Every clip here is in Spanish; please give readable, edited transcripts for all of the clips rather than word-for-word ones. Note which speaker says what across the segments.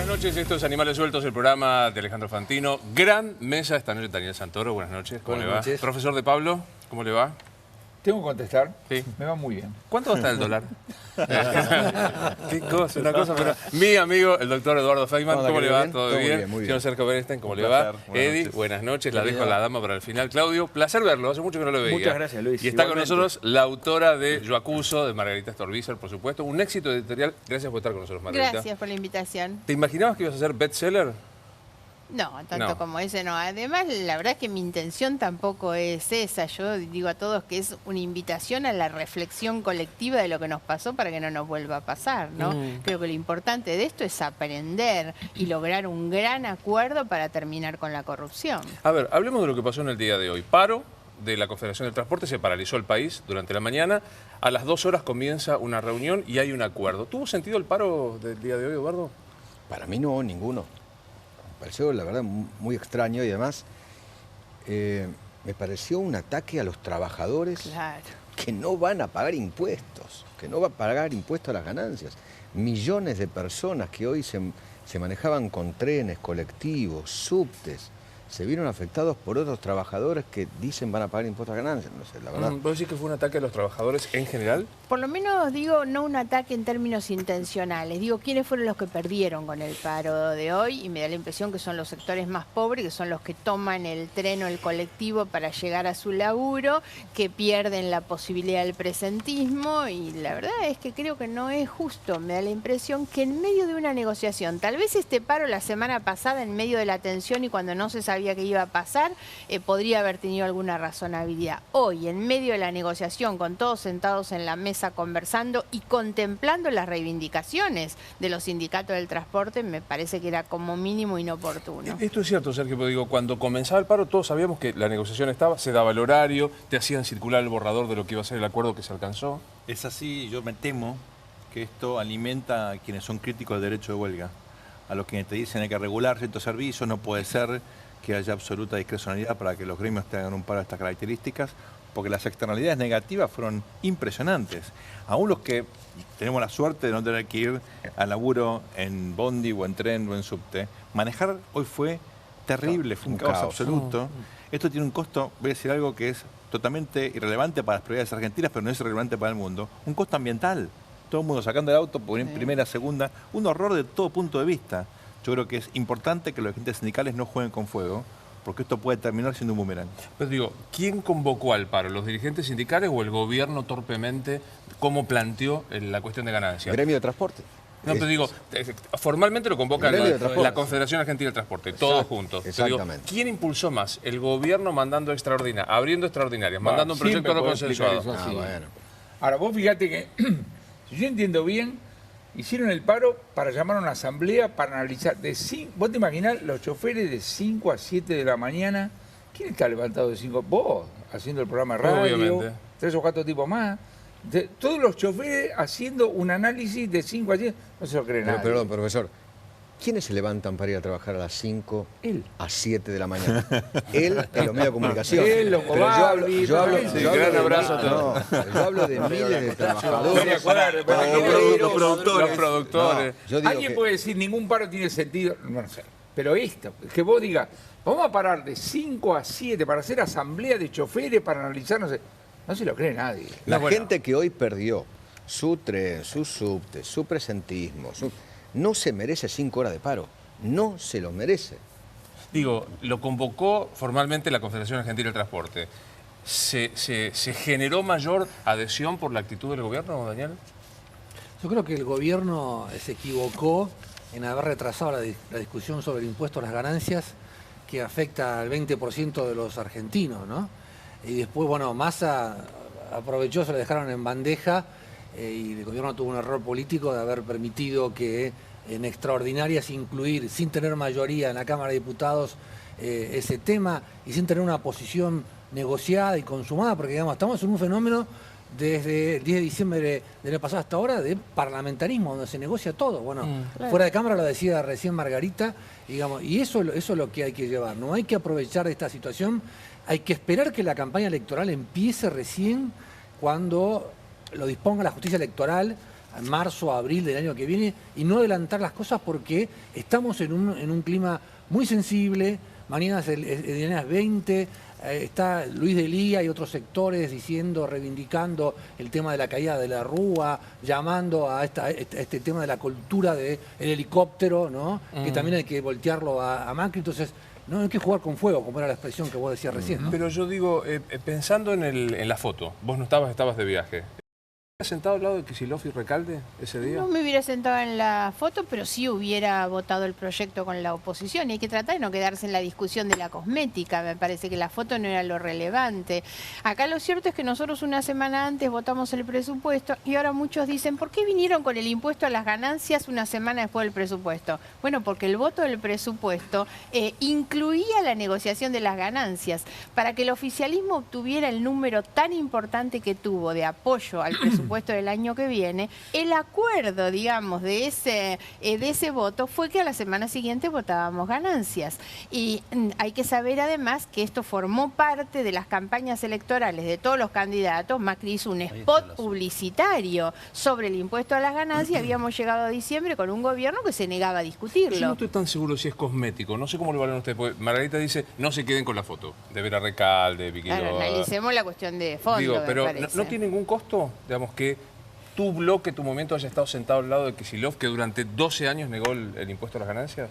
Speaker 1: Buenas noches, esto es Animales Sueltos, el programa de Alejandro Fantino. Gran mesa esta noche, Daniel Santoro, buenas noches, ¿cómo le va? Profesor de Pablo, ¿cómo le va?
Speaker 2: ¿Tengo que contestar?
Speaker 1: Sí.
Speaker 2: Me va muy bien.
Speaker 1: ¿Cuánto va a estar el dólar? Qué cosa, una cosa, pero... Mi amigo, el doctor Eduardo Feynman, ¿cómo le va? ¿Todo bien?
Speaker 3: Muy bien.
Speaker 1: Señor Sergio Bernstein, ¿cómo le va? Eddie, buenas noches, la dejo a la dama para el final. Claudio, placer verlo, hace mucho que no lo veía.
Speaker 3: Muchas gracias, Luis.
Speaker 1: Y está con nosotros la autora de Yo Acuso, de Margarita Stolbizer, por supuesto. Un éxito editorial. Gracias por estar con nosotros, Margarita.
Speaker 4: Gracias por la invitación.
Speaker 1: ¿Te imaginabas que ibas a ser bestseller?
Speaker 4: No, tanto como ese no. Además, la verdad es que mi intención tampoco es esa. Yo digo a todos que es una invitación a la reflexión colectiva de lo que nos pasó para que no nos vuelva a pasar, ¿no? Creo que lo importante de esto es aprender y lograr un gran acuerdo para terminar con la corrupción.
Speaker 1: A ver, hablemos de lo que pasó en el día de hoy. Paro de la Confederación del Transporte, se paralizó el país durante la mañana. A las 2 horas comienza una reunión y hay un acuerdo. ¿Tuvo sentido el paro del día de hoy, Eduardo?
Speaker 3: Para mí no, ninguno. Me pareció, la verdad, muy extraño y además me pareció un ataque a los trabajadores que no van a pagar impuestos, que no van a pagar impuestos a las ganancias. Millones de personas que hoy se manejaban con trenes, colectivos, subtes, se vieron afectados por otros trabajadores que dicen van a pagar impuestos a ganancias. No sé, la verdad.
Speaker 1: ¿Vos decís que fue un ataque a los trabajadores en general?
Speaker 4: Por lo menos digo, no un ataque en términos intencionales. Digo, ¿quiénes fueron los que perdieron con el paro de hoy? Y me da la impresión que son los sectores más pobres, que son los que toman el tren o el colectivo para llegar a su laburo, que pierden la posibilidad del presentismo. Y la verdad es que creo que no es justo. Me da la impresión que en medio de una negociación, tal vez este paro la semana pasada, en medio de la tensión y cuando no se sabía que iba a pasar, podría haber tenido alguna razonabilidad. Hoy, en medio de la negociación, con todos sentados en la mesa conversando y contemplando las reivindicaciones de los sindicatos del transporte, me parece que era como mínimo inoportuno.
Speaker 1: Esto es cierto, Sergio, pero digo, cuando comenzaba el paro todos sabíamos que la negociación estaba, se daba el horario, te hacían circular el borrador de lo que iba a ser el acuerdo que se alcanzó.
Speaker 5: Es así, yo me temo que esto alimenta a quienes son críticos del derecho de huelga, a los que te dicen hay que regular ciertos servicios, no puede ser que haya absoluta discrecionalidad para que los gremios tengan un paro de estas características, porque las externalidades negativas fueron impresionantes. Aún los que tenemos la suerte de no tener que ir al laburo en bondi o en tren o en subte, manejar hoy fue terrible, fue un caos absoluto. Esto tiene un costo, voy a decir algo que es totalmente irrelevante para las prioridades argentinas, pero no es irrelevante para el mundo, un costo ambiental. Todo el mundo sacando el auto por primera, segunda, un horror de todo punto de vista. Yo creo que es importante que los agentes sindicales no jueguen con fuego, porque esto puede terminar siendo un boomerang.
Speaker 1: Pero digo, ¿quién convocó al paro? ¿Los dirigentes sindicales o el gobierno torpemente? ¿Cómo planteó la cuestión de ganancias?
Speaker 3: El gremio de transporte.
Speaker 1: No, pero digo, formalmente lo convoca la Confederación Argentina del Transporte, todos juntos.
Speaker 3: Exactamente.
Speaker 1: Digo, ¿quién impulsó más? ¿El gobierno mandando extraordinarias, abriendo extraordinarias, mandando un proyecto no consensuado?
Speaker 3: Bueno.
Speaker 2: Ahora, vos fíjate que, si yo entiendo bien, hicieron el paro para llamar a una asamblea para analizar. ¿Vos te imaginás los choferes de 5 a 7 de la mañana? ¿Quién está levantado de 5? Vos, haciendo el programa de radio,
Speaker 1: obviamente.
Speaker 2: 3 o 4 tipos más. Todos los choferes haciendo un análisis de 5 a 7. No se lo cree nadie.
Speaker 3: Perdón, profesor. ¿Quiénes se levantan para ir a trabajar a las 5 a 7 de la mañana? Él en los medios de comunicación.
Speaker 2: Él, los cobardes.
Speaker 3: Yo hablo
Speaker 1: gran abrazo a todos.
Speaker 3: Yo hablo de miles de trabajadores.
Speaker 1: Los productores.
Speaker 2: Alguien puede decir ningún paro tiene sentido. No sé. Pero esto, que vos digas, vamos a parar de 5 a 7 para hacer asamblea de choferes, para analizar, no sé. No se lo cree nadie.
Speaker 3: La gente que hoy perdió su tren, su subte, su presentismo, no se merece 5 horas de paro. No se lo merece.
Speaker 1: Digo, lo convocó formalmente la Confederación Argentina del Transporte. ¿Se generó mayor adhesión por la actitud del gobierno, Daniel?
Speaker 6: Yo creo que el gobierno se equivocó en haber retrasado la discusión sobre el impuesto a las ganancias que afecta al 20% de los argentinos, ¿no? Y después, bueno, Massa aprovechó, se lo dejaron en bandeja y el gobierno tuvo un error político de haber permitido que en extraordinarias incluir, sin tener mayoría en la Cámara de Diputados, ese tema y sin tener una posición negociada y consumada, porque digamos, estamos en un fenómeno desde el 10 de diciembre del año pasado hasta ahora de parlamentarismo, donde se negocia todo. Bueno, fuera de Cámara lo decía recién Margarita, digamos, y eso es lo que hay que llevar. No hay que aprovechar de esta situación, hay que esperar que la campaña electoral empiece recién cuando lo disponga la justicia electoral marzo, abril del año que viene y no adelantar las cosas porque estamos en un clima muy sensible. Mañana es 20, está Luis de Lía y otros sectores diciendo, reivindicando el tema de la caída de la Rúa, llamando a este tema de la cultura del helicóptero, ¿no? Que también hay que voltearlo a Macri. Entonces, no hay que jugar con fuego, como era la expresión que vos decías recién, ¿no?
Speaker 1: Pero yo digo, pensando en la foto, vos no estabas de viaje. ¿Estás sentado al lado de Kicillof y Recalde ese día?
Speaker 4: No me hubiera sentado en la foto, pero sí hubiera votado el proyecto con la oposición. Y hay que tratar de no quedarse en la discusión de la cosmética. Me parece que la foto no era lo relevante. Acá lo cierto es que nosotros una semana antes votamos el presupuesto y ahora muchos dicen, ¿por qué vinieron con el impuesto a las ganancias una semana después del presupuesto? Bueno, porque el voto del presupuesto incluía la negociación de las ganancias. Para que el oficialismo obtuviera el número tan importante que tuvo de apoyo al presupuesto del año que viene, el acuerdo, digamos, de ese voto fue que a la semana siguiente votábamos ganancias. Y hay que saber además que esto formó parte de las campañas electorales de todos los candidatos. Macri hizo un spot publicitario sobre el impuesto a las ganancias y habíamos llegado a diciembre con un gobierno que se negaba a discutirlo.
Speaker 1: Yo no estoy tan seguro si es cosmético, no sé cómo lo valen ustedes, porque Margarita dice, no se queden con la foto, de Vera Recalde, Vicky
Speaker 4: Claro,
Speaker 1: Loda.
Speaker 4: Analicemos la cuestión de fondo,
Speaker 1: Digo, pero
Speaker 4: me parece.
Speaker 1: ¿no tiene ningún costo, digamos, que tu bloque, tu movimiento haya estado sentado al lado de Kicillof, que durante 12 años negó el impuesto a las ganancias?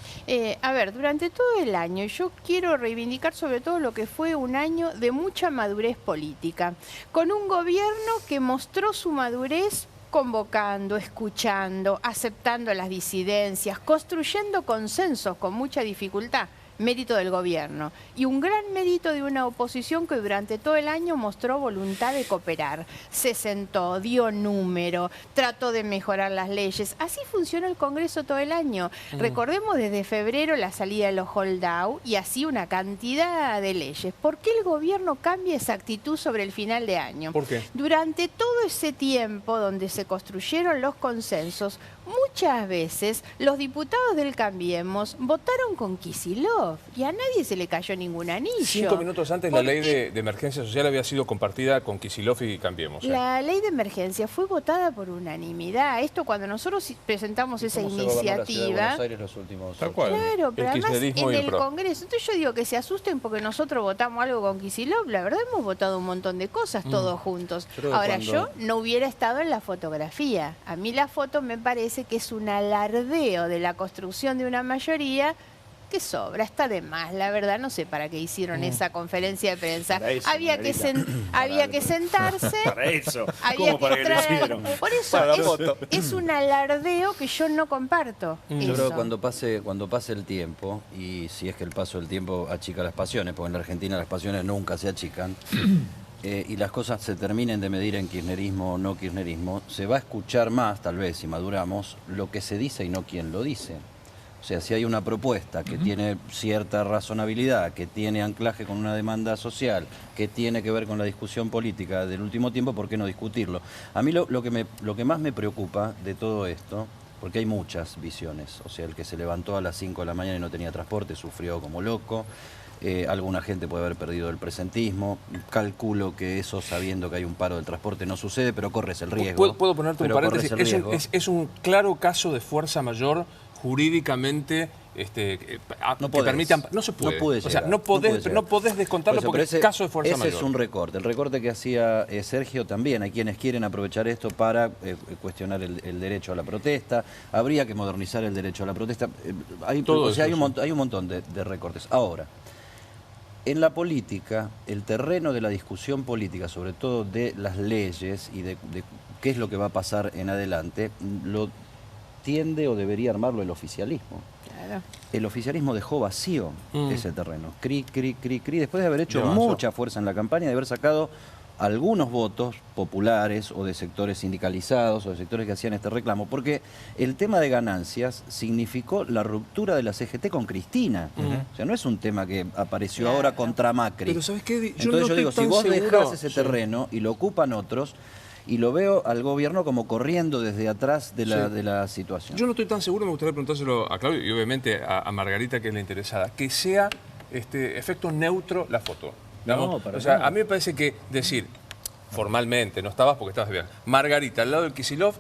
Speaker 4: A ver, durante todo el año yo quiero reivindicar sobre todo lo que fue un año de mucha madurez política, con un gobierno que mostró su madurez convocando, escuchando, aceptando las disidencias, construyendo consensos con mucha dificultad. Mérito del gobierno y un gran mérito de una oposición que durante todo el año mostró voluntad de cooperar, se sentó, dio número, trató de mejorar las leyes. Así funcionó el Congreso todo el año. Recordemos desde febrero la salida de los hold-out y así una cantidad de leyes. ¿Por qué el gobierno cambia esa actitud sobre el final de año?
Speaker 1: ¿Por qué?
Speaker 4: Durante todo ese tiempo donde se construyeron los consensos, muchas veces los diputados del Cambiemos votaron con Kicillof y a nadie se le cayó ningún anillo.
Speaker 1: 5 minutos antes la ley de emergencia social había sido compartida con Kicillof y Cambiemos.
Speaker 4: La ley de emergencia fue votada por unanimidad. Esto cuando nosotros presentamos esa iniciativa...
Speaker 5: Tal cual.
Speaker 4: Claro, pero además
Speaker 1: kirchnerismo
Speaker 4: en
Speaker 1: y
Speaker 4: el
Speaker 1: PRO.
Speaker 4: Congreso. Entonces yo digo que se asusten porque nosotros votamos algo con Kicillof. La verdad hemos votado un montón de cosas todos juntos. Ahora yo no hubiera estado en la fotografía. A mí la foto me parece que es un alardeo de la construcción de una mayoría que sobra, está de más, la verdad, no sé para qué hicieron esa conferencia de prensa.
Speaker 7: Para eso,
Speaker 4: había que sentarse,
Speaker 7: Para eso.
Speaker 4: había
Speaker 7: ¿Cómo para
Speaker 4: que
Speaker 7: qué lo
Speaker 4: traer...
Speaker 7: hicieron?
Speaker 4: Por eso
Speaker 7: Para la foto.
Speaker 4: es un alardeo que yo no comparto.
Speaker 8: Yo creo
Speaker 4: eso.
Speaker 8: que cuando pase el tiempo, y si es que el paso del tiempo achica las pasiones, porque en la Argentina las pasiones nunca se achican, y las cosas se terminen de medir en kirchnerismo o no kirchnerismo, se va a escuchar más, tal vez, si maduramos, lo que se dice y no quién lo dice. O sea, si hay una propuesta que tiene cierta razonabilidad, que tiene anclaje con una demanda social, que tiene que ver con la discusión política del último tiempo, ¿por qué no discutirlo? A mí lo que más me preocupa de todo esto, porque hay muchas visiones, o sea, el que se levantó a las 5 de la mañana y no tenía transporte sufrió como loco, alguna gente puede haber perdido el presentismo, calculo que eso sabiendo que hay un paro del transporte no sucede, pero corres el riesgo.
Speaker 1: ¿Puedo ponerte un
Speaker 8: pero
Speaker 1: paréntesis?
Speaker 8: corres el riesgo.
Speaker 1: Es un claro caso de fuerza mayor jurídicamente que permite... No se puede.
Speaker 8: No puede
Speaker 1: o sea,
Speaker 8: llegar,
Speaker 1: no podés descontarlo
Speaker 8: Por eso,
Speaker 1: porque
Speaker 8: pero
Speaker 1: es caso de fuerza mayor.
Speaker 8: Ese es un recorte. El recorte que hacía Sergio también. Hay quienes quieren aprovechar esto para cuestionar el derecho a la protesta. Habría que modernizar el derecho a la protesta. Hay un montón de recortes. Ahora, en la política, el terreno de la discusión política, sobre todo de las leyes y de qué es lo que va a pasar en adelante, lo tiende o debería armarlo el oficialismo.
Speaker 4: Claro.
Speaker 8: El oficialismo dejó vacío ese terreno. Cri, después de haber hecho mucha fuerza en la campaña, de haber sacado algunos votos populares o de sectores sindicalizados o de sectores que hacían este reclamo, porque el tema de ganancias significó la ruptura de la CGT con Cristina. O sea, no es un tema que apareció ahora contra Macri.
Speaker 1: Pero ¿sabes qué?
Speaker 8: Entonces yo digo, si vos dejás ese terreno y lo ocupan otros, y lo veo al gobierno como corriendo desde atrás de la situación.
Speaker 1: Yo no estoy tan seguro, me gustaría preguntárselo a Claudio y obviamente a Margarita, que es la interesada, que sea efecto neutro la foto.
Speaker 8: No, para
Speaker 1: o sea,
Speaker 8: nada.
Speaker 1: a mí me parece que decir, formalmente, no estabas porque estabas de viaje, Margarita al lado del Kicillof,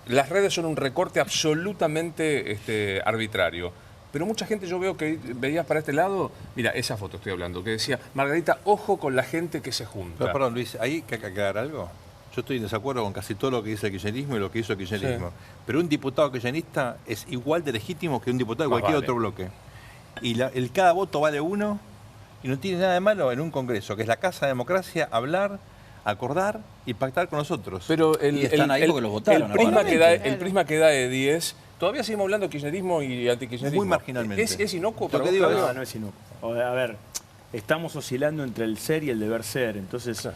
Speaker 1: las redes son un recorte absolutamente arbitrario. Pero mucha gente, yo veo que veías para este lado, mira, esa foto estoy hablando, que decía, Margarita, ojo con la gente que se junta.
Speaker 5: Pero, perdón, Luis, ahí hay que aclarar algo. Yo estoy en desacuerdo con casi todo lo que dice el kirchnerismo y lo que hizo el kirchnerismo. Sí. Pero un diputado kirchnerista es igual de legítimo que un diputado de cualquier otro bloque. Y cada voto vale uno y no tiene nada de malo en un congreso, que es la casa de democracia, hablar, acordar y pactar con nosotros.
Speaker 1: Pero
Speaker 8: y están ahí porque los votaron.
Speaker 1: El prisma que da Edi es... Todavía seguimos hablando de kirchnerismo y antikirchnerismo.
Speaker 5: Muy marginalmente.
Speaker 1: ¿Es inocuo para
Speaker 7: vos? No, no es inocuo. A ver, estamos oscilando entre el ser y el deber ser. Entonces,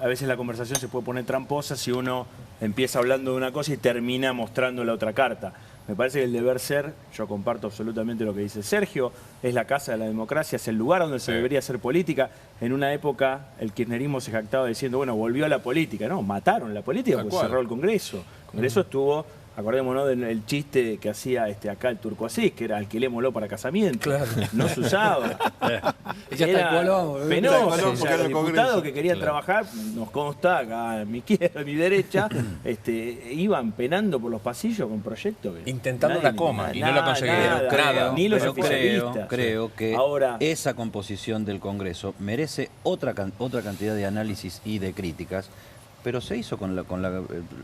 Speaker 7: a veces la conversación se puede poner tramposa si uno empieza hablando de una cosa y termina mostrando la otra carta. Me parece que el deber ser, yo comparto absolutamente lo que dice Sergio, es la casa de la democracia, es el lugar donde se debería hacer política. En una época el kirchnerismo se jactaba diciendo, bueno, volvió a la política. No, mataron la política porque cerró el Congreso. El Congreso estuvo... Acordémonos del chiste que hacía acá el Turco Asís, que era alquilémoslo para casamiento. Claro. No se usaba. Era penoso. Los diputados que querían trabajar, nos consta acá a mi izquierda, a mi derecha, iban penando por los pasillos con proyectos.
Speaker 1: Intentando la coma y no lo conseguían. Nada.
Speaker 8: Ni los oficialistas. Creo que ahora, esa composición del Congreso merece otra cantidad de análisis y de críticas. Pero se hizo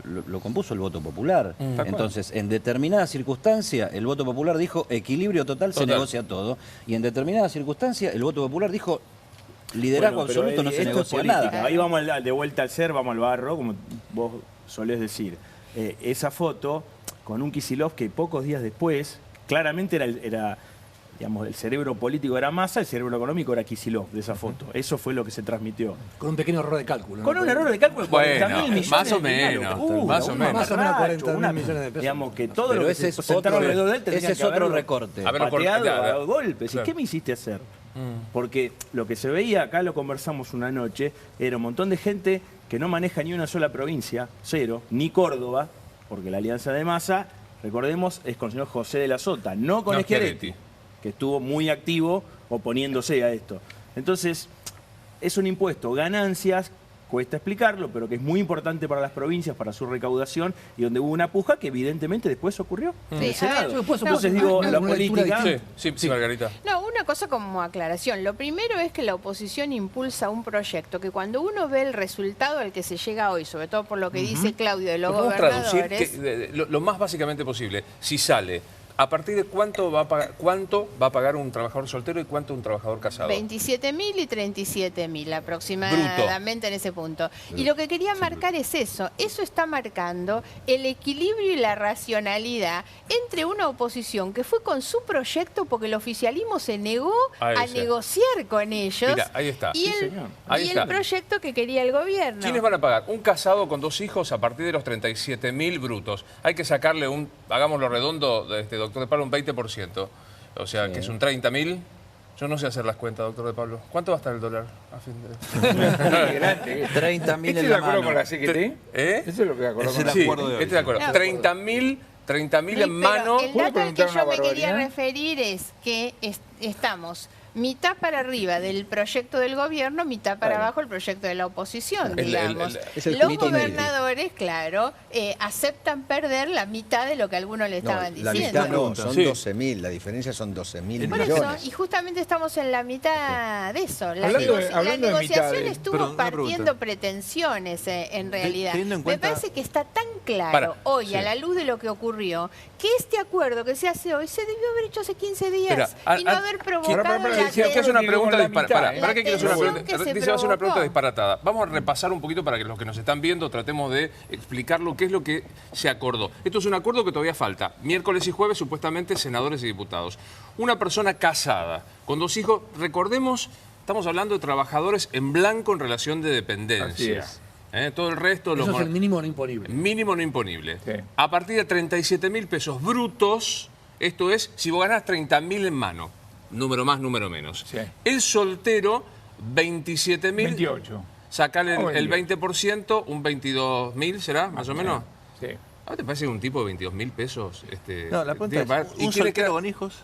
Speaker 8: lo compuso el voto popular. Entonces, en determinada circunstancia, el voto popular dijo equilibrio total, se negocia todo. Y en determinada circunstancia, el voto popular dijo liderazgo absoluto, no se negocia nada.
Speaker 7: Ahí vamos de vuelta al ser, vamos al barro, como vos solés decir. Esa foto con un Kicillof que pocos días después, claramente era digamos, el cerebro político era Massa, el cerebro económico era Kicillof de esa foto. Eso fue lo que se transmitió.
Speaker 6: Con un pequeño error de cálculo.
Speaker 7: Con un error de cálculo de 40.000 millones.
Speaker 1: Más o menos. Más o menos
Speaker 6: 40.000 millones de pesos.
Speaker 7: Digamos que todo lo que se sentaron alrededor de él tendría que
Speaker 8: otro recorte.
Speaker 7: Pateado a golpes. ¿Y qué me hiciste hacer? Porque lo que se veía, acá lo conversamos una noche, era un montón de gente que no maneja ni una sola provincia, cero, ni Córdoba, porque la alianza de Massa, recordemos, es con el señor José de la Sota, no con Schiaretti, que estuvo muy activo oponiéndose a esto. Entonces, es un impuesto, ganancias, cuesta explicarlo, pero que es muy importante para las provincias, para su recaudación, y donde hubo una puja que evidentemente después ocurrió en el Senado. Entonces digo, la política...
Speaker 1: Sí, Margarita.
Speaker 4: No, una cosa como aclaración. Lo primero es que la oposición impulsa un proyecto que cuando uno ve el resultado al que se llega hoy, sobre todo por lo que dice Claudio de los gobernadores...
Speaker 1: traducir lo más básicamente posible. Si sale... ¿A partir de cuánto va a pagar un trabajador soltero y cuánto un trabajador casado?
Speaker 4: 27.000 y 37.000 aproximadamente en ese punto. Y lo que quería marcar es eso. Eso está marcando el equilibrio y la racionalidad entre una oposición que fue con su proyecto porque el oficialismo se negó a negociar con ellos.
Speaker 1: Mira, ahí está.
Speaker 4: Y el proyecto que quería el gobierno.
Speaker 1: ¿Quiénes van a pagar? Un casado con 2 hijos a partir de los 37.000 brutos. Hay que sacarle hagámoslo redondo, doctor de Pablo, un 20%. O sea, que es un 30.000. Yo no sé hacer las cuentas, doctor de Pablo. ¿Cuánto va a estar el dólar a fin de
Speaker 8: 30.000 en la mano.
Speaker 2: con la CGT? ¿Eso es lo que acordó con la CGT?
Speaker 1: Sí, este es de acuerdo. 30.000 en mano.
Speaker 4: El dato al que yo me quería referir es que estamos mitad para arriba del proyecto del gobierno, mitad para abajo el proyecto de la oposición, digamos. Los gobernadores, claro, aceptan perder la mitad de lo que algunos le estaban diciendo.
Speaker 3: La mitad no, son 12.000, la diferencia son 12.000 millones.
Speaker 4: Por eso, y justamente estamos en la mitad de eso. La
Speaker 2: negociación
Speaker 4: estuvo partiendo pretensiones, en realidad. Me parece que está tan claro hoy, a la luz de lo que ocurrió, que este acuerdo que se hace hoy se debió haber hecho hace 15 días y no haber provocado
Speaker 1: que es una pregunta disparatada. ¿Para qué quiero hacer una pregunta disparatada? Vamos a repasar un poquito para que los que nos están viendo tratemos de explicar lo que es lo que se acordó. Esto es un acuerdo que todavía falta. Miércoles y jueves, supuestamente, senadores y diputados. Una persona casada con 2 hijos, recordemos, estamos hablando de trabajadores en blanco en relación de dependencia. Todo el resto...
Speaker 6: Eso es el mínimo no imponible.
Speaker 1: Mínimo no imponible. Sí. A partir de 37.000 pesos brutos, esto es, si vos ganás 30.000 en mano, número más, número menos. Sí. El soltero, 27.000.
Speaker 2: 28.
Speaker 1: Sacale el 20%, un 22.000, ¿será? Más o menos.
Speaker 2: Sí.
Speaker 1: ¿A te parece un tipo de 22.000 pesos?
Speaker 5: No, la pregunta es, ¿un soltero con hijos?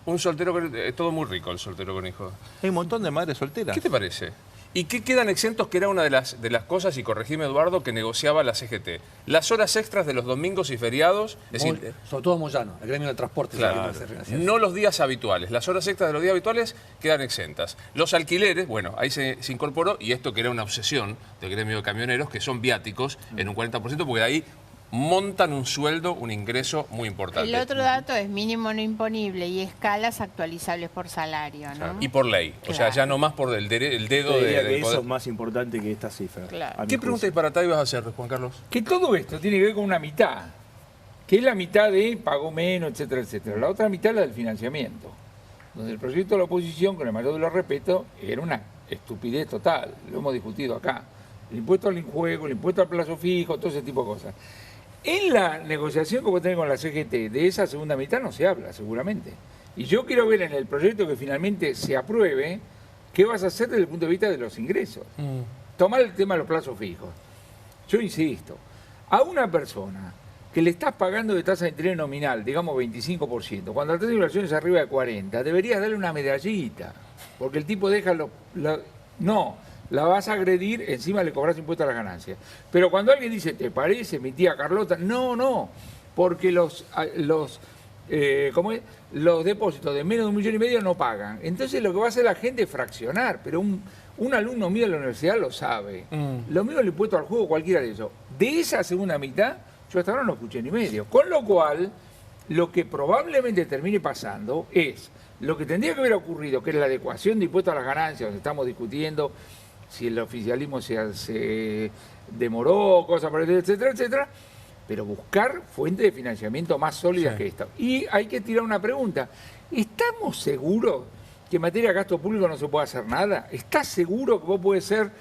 Speaker 1: Un soltero, es todo muy rico el soltero con hijos.
Speaker 5: Hay un montón de madres solteras.
Speaker 1: ¿Qué te parece? ¿Y qué quedan exentos? Que era una de las cosas, y corregime Eduardo, que negociaba la CGT. Las horas extras de los domingos y feriados. Es decir,
Speaker 6: sobre todo Moyano, el gremio de transporte.
Speaker 1: Claro, no los días habituales. Las horas extras de los días habituales quedan exentas. Los alquileres, bueno, ahí se incorporó, y esto que era una obsesión del gremio de camioneros, que son viáticos en un 40%, porque de ahí montan un sueldo, un ingreso muy importante.
Speaker 4: El otro dato es mínimo no imponible y escalas actualizables por salario, ¿no?
Speaker 1: Claro. Y por ley.
Speaker 4: Claro.
Speaker 1: O sea, ya no más por el dedo
Speaker 7: que
Speaker 1: poder.
Speaker 7: eso es más importante que esta cifra.
Speaker 4: Claro.
Speaker 1: ¿Qué pregunta disparata ibas a hacer, Juan Carlos?
Speaker 2: Que todo esto tiene que ver con una mitad, que es la mitad de pagó menos, etcétera, etcétera. La otra mitad es la del financiamiento, donde el proyecto de la oposición, con el mayor de los respetos, era una estupidez total. Lo hemos discutido acá. El impuesto al juego, el impuesto al plazo fijo, todo ese tipo de cosas. En la negociación que vos tenés con la CGT de esa segunda mitad no se habla, seguramente. Y yo quiero ver en el proyecto que finalmente se apruebe qué vas a hacer desde el punto de vista de los ingresos. Tomar el tema de los plazos fijos. Yo insisto, a una persona que le estás pagando de tasa de interés nominal, digamos 25%, cuando la tasa de inflación es arriba de 40%, deberías darle una medallita, porque el tipo deja no, la vas a agredir, encima le cobras impuesto a las ganancias. Pero cuando alguien dice, ¿te parece mi tía Carlota? No, porque los depósitos de menos de 1,5 millones no pagan. Entonces lo que va a hacer la gente es fraccionar, pero un alumno mío de la universidad lo sabe. Lo mismo el impuesto al juego, cualquiera de ellos. De esa segunda mitad, yo hasta ahora no escuché ni medio. Con lo cual, lo que probablemente termine pasando es lo que tendría que haber ocurrido, que es la adecuación de impuestos a las ganancias, donde estamos discutiendo si el oficialismo se demoró, cosas por el etcétera, etcétera, pero buscar fuentes de financiamiento más sólidas que esta. Y hay que tirar una pregunta. ¿Estamos seguros que en materia de gasto público no se puede hacer nada? ¿Estás seguro que vos podés ser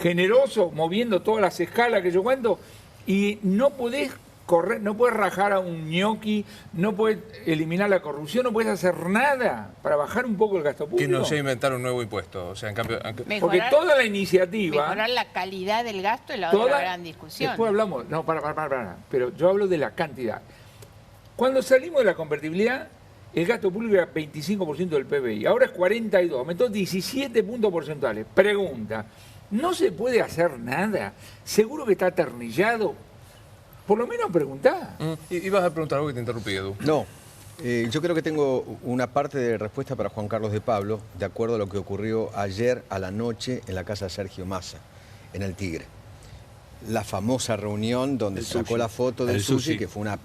Speaker 2: generoso moviendo todas las escalas que yo cuento y no podés correr, no puedes rajar a un ñoqui, no puedes eliminar la corrupción, no puedes hacer nada para bajar un poco el gasto público?
Speaker 1: Que no se inventaron un nuevo impuesto. O sea, en cambio,
Speaker 2: porque toda la iniciativa...
Speaker 4: Mejorar la calidad del gasto es la otra gran discusión.
Speaker 2: Después hablamos... No, para. Pero yo hablo de la cantidad. Cuando salimos de la convertibilidad, el gasto público era 25% del PBI. Ahora es 42%. Aumentó 17 puntos porcentuales. Pregunta, ¿no se puede hacer nada? ¿Seguro que está atornillado? Por lo menos preguntá.
Speaker 1: Ibas a preguntar algo que te interrumpí, Edu.
Speaker 3: No, yo creo que tengo una parte de respuesta para Juan Carlos de Pablo, de acuerdo a lo que ocurrió ayer a la noche en la casa de Sergio Massa, en el Tigre. La famosa reunión donde sacó la foto del sushi, que fue una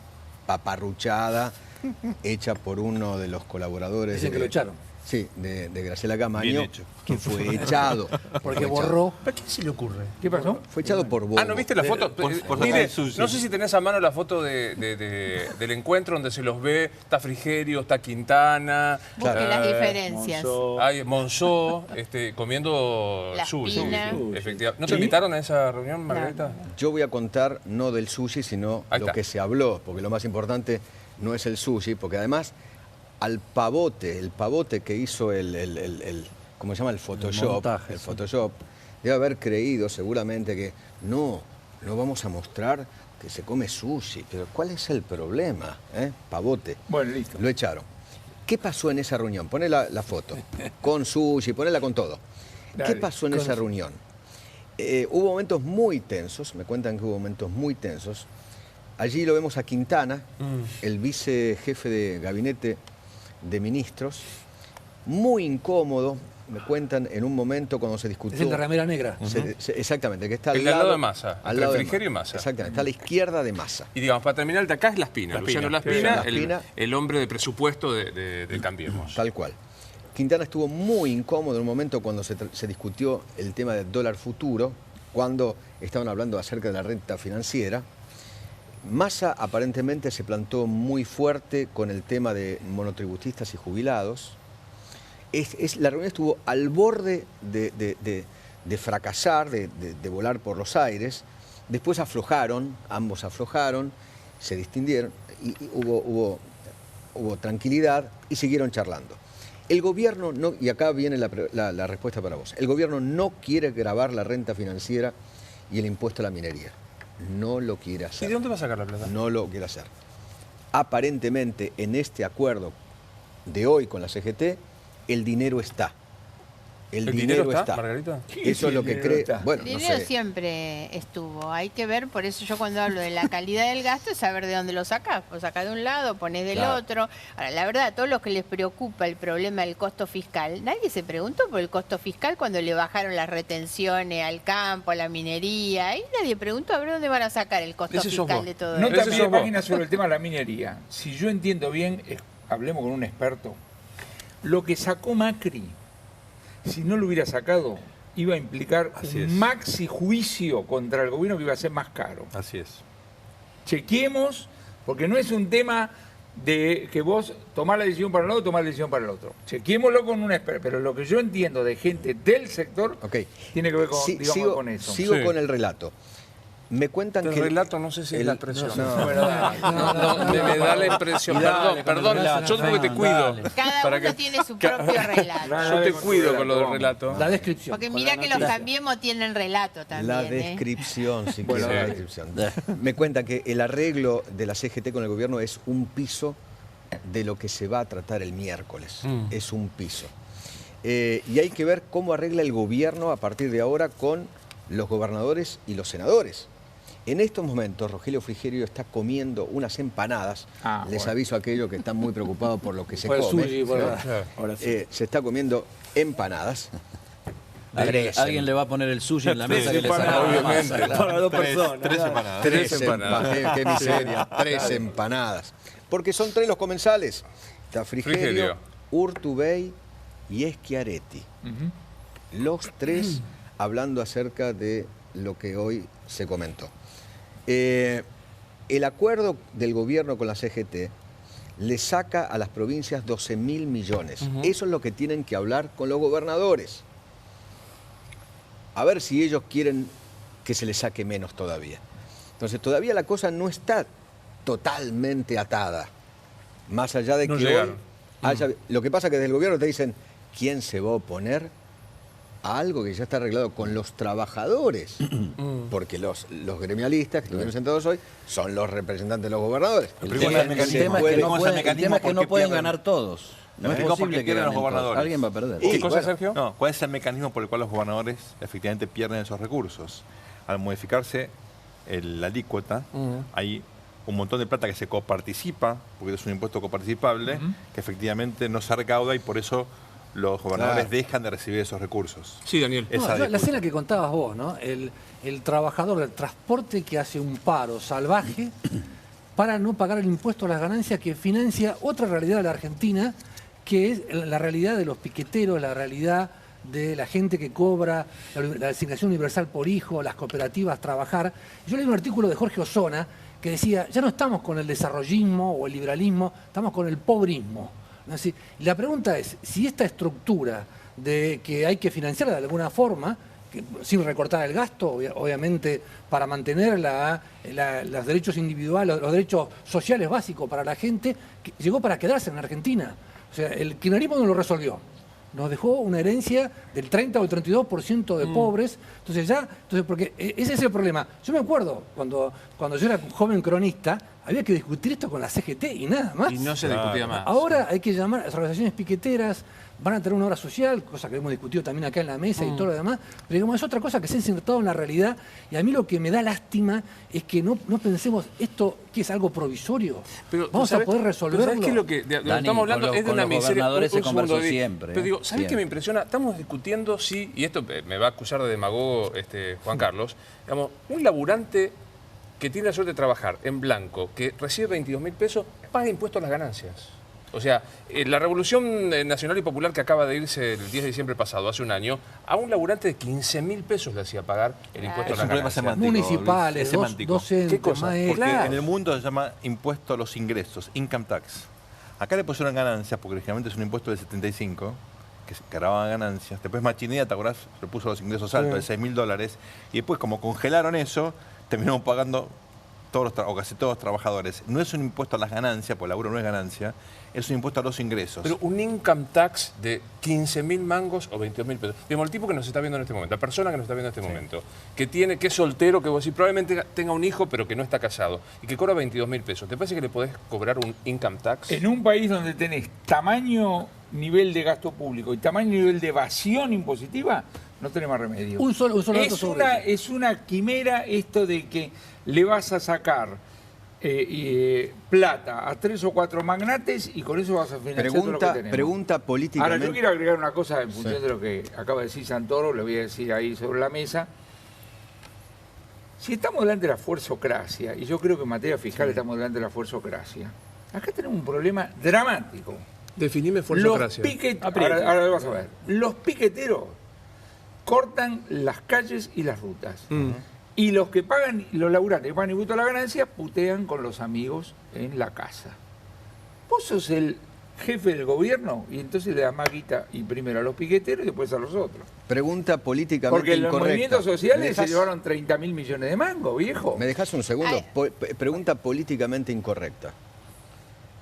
Speaker 3: paparruchada hecha por uno de los colaboradores.
Speaker 6: Dicen que lo echaron.
Speaker 3: Sí, de Graciela Camaño, que fue echado.
Speaker 6: Porque borró.
Speaker 1: ¿A quién se le ocurre?
Speaker 2: ¿Qué pasó?
Speaker 3: Fue echado por Bobo.
Speaker 1: ¿no viste la foto? Mire, no sé si tenés a mano la foto del encuentro donde se los ve. Está Frigerio, está Quintana.
Speaker 4: Busque las diferencias.
Speaker 1: Hay Monzó comiendo sushi. Efectivamente. ¿No te invitaron a esa reunión, Margarita?
Speaker 3: Yo voy a contar no del sushi, sino lo que se habló, porque lo más importante no es el sushi, porque además el pavote que hizo ¿cómo se llama? El Photoshop. El Photoshop debe haber creído seguramente que no vamos a mostrar que se come sushi. Pero ¿cuál es el problema? Pavote.
Speaker 2: Bueno, listo.
Speaker 3: Lo echaron. ¿Qué pasó en esa reunión? Poné la foto. Con sushi, ponela con todo.
Speaker 2: Dale.
Speaker 3: ¿Qué pasó en esa reunión? Hubo momentos muy tensos, me cuentan que hubo momentos muy tensos. Allí lo vemos a Quintana, el vicejefe de gabinete de ministros, muy incómodo, me cuentan en un momento cuando se discutió...
Speaker 6: Es el de remera negra.
Speaker 3: Exactamente, que está
Speaker 1: al lado de Massa,
Speaker 3: al lado de
Speaker 1: Frigerio y Massa.
Speaker 3: Exactamente, está a la izquierda de Massa.
Speaker 1: Y digamos, para terminar, el de acá es Laspina, Luciano Laspina, el hombre de presupuesto de Cambiemos.
Speaker 3: Tal cual. Quintana estuvo muy incómodo en un momento cuando se discutió el tema del dólar futuro, cuando estaban hablando acerca de la renta financiera. Massa aparentemente se plantó muy fuerte con el tema de monotributistas y jubilados. La reunión estuvo al borde de fracasar, de volar por los aires. Después ambos aflojaron, se distendieron y hubo tranquilidad y siguieron charlando. El gobierno, y acá viene la respuesta para vos, el gobierno no quiere gravar la renta financiera y el impuesto a la minería. No lo quiere hacer.
Speaker 1: ¿Y de dónde va a sacar la plata?
Speaker 3: No lo quiere hacer. Aparentemente, en este acuerdo de hoy con la CGT, el dinero está. El dinero está.
Speaker 1: Margarita.
Speaker 3: Eso es lo que cree. Bueno,
Speaker 4: el
Speaker 3: no
Speaker 4: dinero
Speaker 3: sé.
Speaker 4: siempre estuvo. Hay que ver, por eso yo cuando hablo de la calidad del gasto es saber de dónde lo sacás. Pues sacás de un lado, ponés del otro. Ahora, la verdad, a todos los que les preocupa el problema del costo fiscal, nadie se preguntó por el costo fiscal cuando le bajaron las retenciones al campo, a la minería. Ahí nadie preguntó a ver dónde van a sacar el costo fiscal de todo
Speaker 2: No
Speaker 4: eso.
Speaker 2: también página sobre el tema de la minería. Si yo entiendo bien, hablemos con un experto. Lo que sacó Macri, si no lo hubiera sacado, iba a implicar un maxi juicio contra el gobierno que iba a ser más caro.
Speaker 5: Así es.
Speaker 2: Chequemos, porque no es un tema de que vos tomás la decisión para un lado, tomás la decisión para el otro. Chequémoslo con un experto. Pero lo que yo entiendo de gente del sector tiene que ver con, digamos, con eso.
Speaker 3: Sigo con el relato. Me cuentan
Speaker 1: el
Speaker 3: que...
Speaker 1: relato no sé si es la expresión.
Speaker 3: Me
Speaker 1: da la impresión. Perdón, yo porque te cuido.
Speaker 4: Cada uno tiene su propio relato.
Speaker 1: Yo te cuido con lo del relato.
Speaker 6: La descripción.
Speaker 4: Porque mira que los Cambiemos tienen relato también.
Speaker 3: La descripción, si quieres, la descripción. Me cuentan que el arreglo de la CGT con el gobierno es un piso de lo que se va a tratar el miércoles. Es un piso. Y hay que ver cómo arregla el gobierno a partir de ahora con los gobernadores y los senadores. En estos momentos, Rogelio Frigerio está comiendo unas empanadas. Les aviso a aquellos que están muy preocupados por lo que se come. Se está comiendo empanadas.
Speaker 8: Alguien le va a poner el sushi en la mesa que le saca
Speaker 1: obviamente.
Speaker 7: Para 2 personas.
Speaker 5: 3 empanadas.
Speaker 3: 3 empanadas. Qué miseria. 3 empanadas. Porque son 3 los comensales. Está Frigerio, Urtubey y Schiaretti. Los 3 hablando acerca de lo que hoy se comentó. El acuerdo del gobierno con la CGT le saca a las provincias 12.000 millones. Eso es lo que tienen que hablar con los gobernadores. A ver si ellos quieren que se les saque menos todavía. Entonces todavía la cosa no está totalmente atada. Más allá de que hoy lo que pasa es que desde el gobierno te dicen quién se va a oponer a algo que ya está arreglado con los trabajadores, porque los gremialistas que estuvieron sentados hoy son los representantes de los gobernadores.
Speaker 8: El tema es que no pueden ganar todos. No es posible que ganen todos. Alguien va a perder.
Speaker 5: ¿Qué cosa, Sergio? No, ¿cuál es el mecanismo por el cual los gobernadores efectivamente pierden esos recursos? Al modificarse la alícuota, hay un montón de plata que se coparticipa, porque es un impuesto coparticipable, que efectivamente no se recauda y por eso los gobernadores dejan de recibir esos recursos.
Speaker 1: Sí, Daniel.
Speaker 6: La escena que contabas vos, ¿no? El trabajador del transporte que hace un paro salvaje para no pagar el impuesto a las ganancias que financia otra realidad de la Argentina, que es la realidad de los piqueteros, la realidad de la gente que cobra la asignación universal por hijo, las cooperativas, trabajar. Yo leí un artículo de Jorge Osona que decía, ya no estamos con el desarrollismo o el liberalismo, estamos con el pobrismo. Así, la pregunta es, si esta estructura de que hay que financiarla de alguna forma, sin recortar el gasto, obviamente, para mantener los derechos individuales, los derechos sociales básicos para la gente, que llegó para quedarse en Argentina. O sea, el kirchnerismo no lo resolvió. Nos dejó una herencia del 30 o el 32% de pobres. Entonces, porque ese es el problema. Yo me acuerdo, cuando yo era joven cronista, había que discutir esto con la CGT y nada más.
Speaker 1: Y no se discutía más.
Speaker 6: Ahora hay que llamar a las organizaciones piqueteras, van a tener una obra social, cosa que hemos discutido también acá en la mesa y todo lo demás, pero digamos, es otra cosa que se ha insertado en la realidad y a mí lo que me da lástima es que no pensemos esto que es algo provisorio.
Speaker 1: Pero,
Speaker 6: vamos a poder resolverlo.
Speaker 1: ¿Sabes qué es lo que estamos hablando? Es de una miseria.
Speaker 8: Se conversó siempre.
Speaker 1: Pero digo, ¿sabes qué me impresiona? Estamos discutiendo si, y esto me va a acusar de demagogo Juan Carlos, digamos, un laburante que tiene la suerte de trabajar en blanco, que recibe 22.000 pesos, paga impuestos a las ganancias. O sea, la Revolución Nacional y Popular que acaba de irse el 10 de diciembre pasado, hace un año, a un laburante de 15.000 pesos le hacía pagar el impuesto a las ganancias.
Speaker 6: Municipales, docentes,
Speaker 5: ¿Qué cosa?
Speaker 6: maestros.
Speaker 5: Porque en el mundo se llama impuesto a los ingresos, income tax. Acá le pusieron ganancias, porque originalmente es un impuesto del 75, que grababa ganancias. Después Machinea, ¿te acordás? Le puso los ingresos altos de $6.000. Y después, como congelaron eso, terminamos pagando o casi todos los trabajadores. No es un impuesto a las ganancias, porque el laburo no es ganancia, es un impuesto a los ingresos.
Speaker 1: Pero un income tax de 15.000 mangos o 22.000 pesos. Digamos, el tipo que nos está viendo en este momento, la persona que nos está viendo en este momento, que es soltero, que vos decís, probablemente tenga un hijo, pero que no está casado, y que cobra 22.000 pesos. ¿Te parece que le podés cobrar un income tax?
Speaker 2: En un país donde tenés tamaño nivel de gasto público y tamaño nivel de evasión impositiva, no tenemos más remedio.
Speaker 6: Un solo dato sobre eso.
Speaker 2: Es una quimera esto de que le vas a sacar plata a 3 o 4 magnates y con eso vas a financiar todo lo que tenemos.
Speaker 3: Pregunta políticamente.
Speaker 2: Ahora, yo quiero agregar una cosa en función de lo que acaba de decir Santoro, le voy a decir ahí sobre la mesa. Si estamos delante de la fuerzocracia, y yo creo que en materia fiscal estamos delante de la fuerzocracia, acá tenemos un problema dramático.
Speaker 1: Definime fuerzocracia.
Speaker 2: Ahora lo vas a ver. Los piqueteros cortan las calles y las rutas. Y los que pagan, los laburantes que pagan impuesto a la ganancia, putean con los amigos en la casa. Vos sos el jefe del gobierno y entonces le das más guita y primero a los piqueteros y después a los otros.
Speaker 3: Pregunta políticamente
Speaker 2: Porque en los
Speaker 3: incorrecta.
Speaker 2: movimientos sociales se llevaron 30.000 millones de mangos, viejo.
Speaker 3: ¿Me dejás un segundo? Pregunta políticamente incorrecta.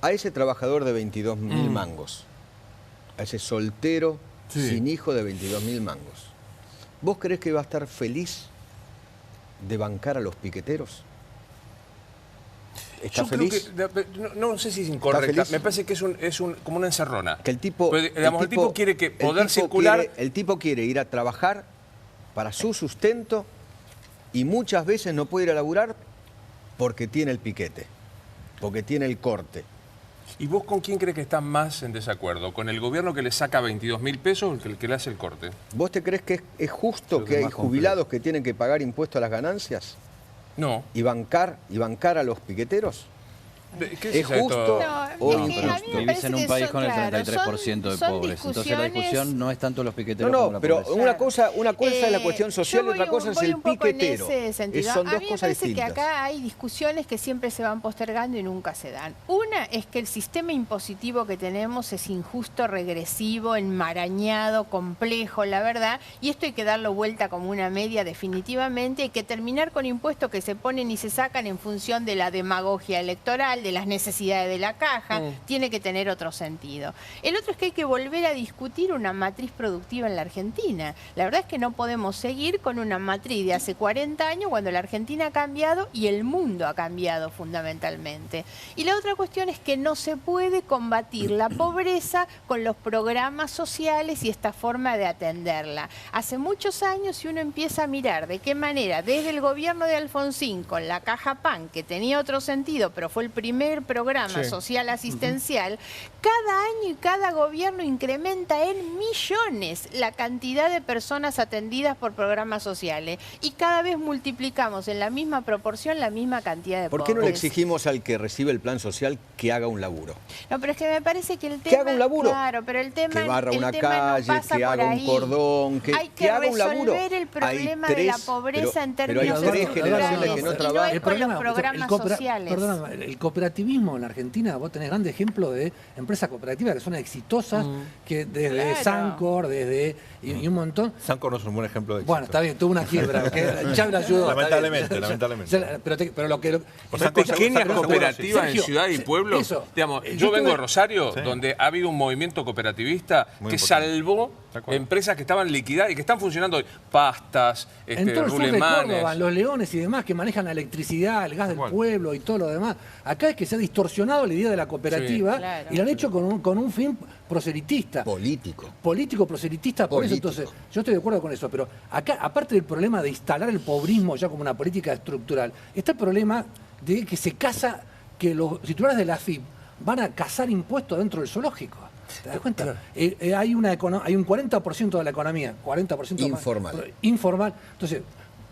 Speaker 3: A ese trabajador de 22.000 mangos, a ese soltero sin hijo de 22.000 mangos, ¿vos creés que va a estar feliz de bancar a los piqueteros? ¿Está
Speaker 1: Yo
Speaker 3: feliz?
Speaker 1: creo que, no sé si es incorrecta, me parece que es como una encerrona.
Speaker 3: Que el tipo,
Speaker 1: pues, digamos, el tipo quiere que poder circular...
Speaker 3: El tipo quiere ir a trabajar para su sustento y muchas veces no puede ir a laburar porque tiene el piquete, porque tiene el corte.
Speaker 1: ¿Y vos con quién crees que estás más en desacuerdo? ¿Con el gobierno que le saca 22.000 pesos o el que le hace el corte?
Speaker 3: ¿Vos te crees que es justo que hay jubilados que tienen que pagar impuestos a las ganancias?
Speaker 1: No.
Speaker 3: ¿Y bancar a los piqueteros?
Speaker 1: ¿Qué
Speaker 3: ¿Es justo o
Speaker 8: injusto? Vivís en un país con el 33% de pobres. Entonces la discusión no es tanto los piqueteros como la
Speaker 3: pero
Speaker 8: pobreza.
Speaker 3: una cosa es la cuestión social y otra cosa es el piquetero.
Speaker 4: A
Speaker 3: Son dos
Speaker 4: mí me
Speaker 3: cosas
Speaker 4: parece
Speaker 3: distintas.
Speaker 4: que acá hay discusiones que siempre se van postergando y nunca se dan. Una es que el sistema impositivo que tenemos es injusto, regresivo, enmarañado, complejo, la verdad, y esto hay que darlo vuelta como una media definitivamente. Hay que terminar con impuestos que se ponen y se sacan en función de la demagogia electoral, de las necesidades de la caja, tiene que tener otro sentido. El otro es que hay que volver a discutir una matriz productiva en la Argentina. La verdad es que no podemos seguir con una matriz de hace 40 años cuando la Argentina ha cambiado y el mundo ha cambiado fundamentalmente. Y la otra cuestión es que no se puede combatir la pobreza con los programas sociales y esta forma de atenderla. Hace muchos años, si uno empieza a mirar de qué manera, desde el gobierno de Alfonsín, con la Caja PAN, que tenía otro sentido, pero fue el primer programa social asistencial, cada año y cada gobierno incrementa en millones la cantidad de personas atendidas por programas sociales y cada vez multiplicamos en la misma proporción la misma cantidad de pobres.
Speaker 3: ¿Por qué no le exigimos al que recibe el plan social que haga un laburo?
Speaker 4: No, pero es que me parece que el tema...
Speaker 3: Que haga un laburo.
Speaker 4: Claro, pero el tema...
Speaker 3: Que barra una
Speaker 4: calle,
Speaker 3: que haga un cordón, que haga un laburo.
Speaker 4: Hay que resolver el problema de la pobreza en términos
Speaker 3: pero hay tres generaciones que no trabajan.
Speaker 4: Y no es con los programas sociales.
Speaker 6: Perdóname, el cooperativismo en la Argentina, vos tenés grandes ejemplos de empresas cooperativas que son exitosas, que desde Sancor, y un montón.
Speaker 5: Sancor no es un buen ejemplo de éxito.
Speaker 6: Bueno, está bien, tuvo una quiebra, que Chávez ayudó.
Speaker 5: Lamentablemente.
Speaker 6: Pero lo que...
Speaker 1: Pequeñas cooperativas en
Speaker 6: Sergio,
Speaker 1: ciudad y pueblo. Digamos, yo vengo de Rosario, donde ha habido un movimiento cooperativista que salvó empresas que estaban liquidadas y que están funcionando hoy. Pastas,
Speaker 6: en todo el sur de
Speaker 1: rulemanes.
Speaker 6: Córdoba, Los Leones y demás, que manejan la electricidad, el gas del pueblo y todo lo demás. Acá es que se ha distorsionado la idea de la cooperativa y lo han hecho con un fin proselitista. Político, proselitista, por eso entonces, yo estoy de acuerdo con eso, pero acá, aparte del problema de instalar el pobrismo ya como una política estructural, está el problema de que se casa, que los titulares de la AFIP van a cazar impuestos dentro del zoológico. ¿Te das cuenta? Claro. Hay un 40% de la economía, 40% informal. Entonces,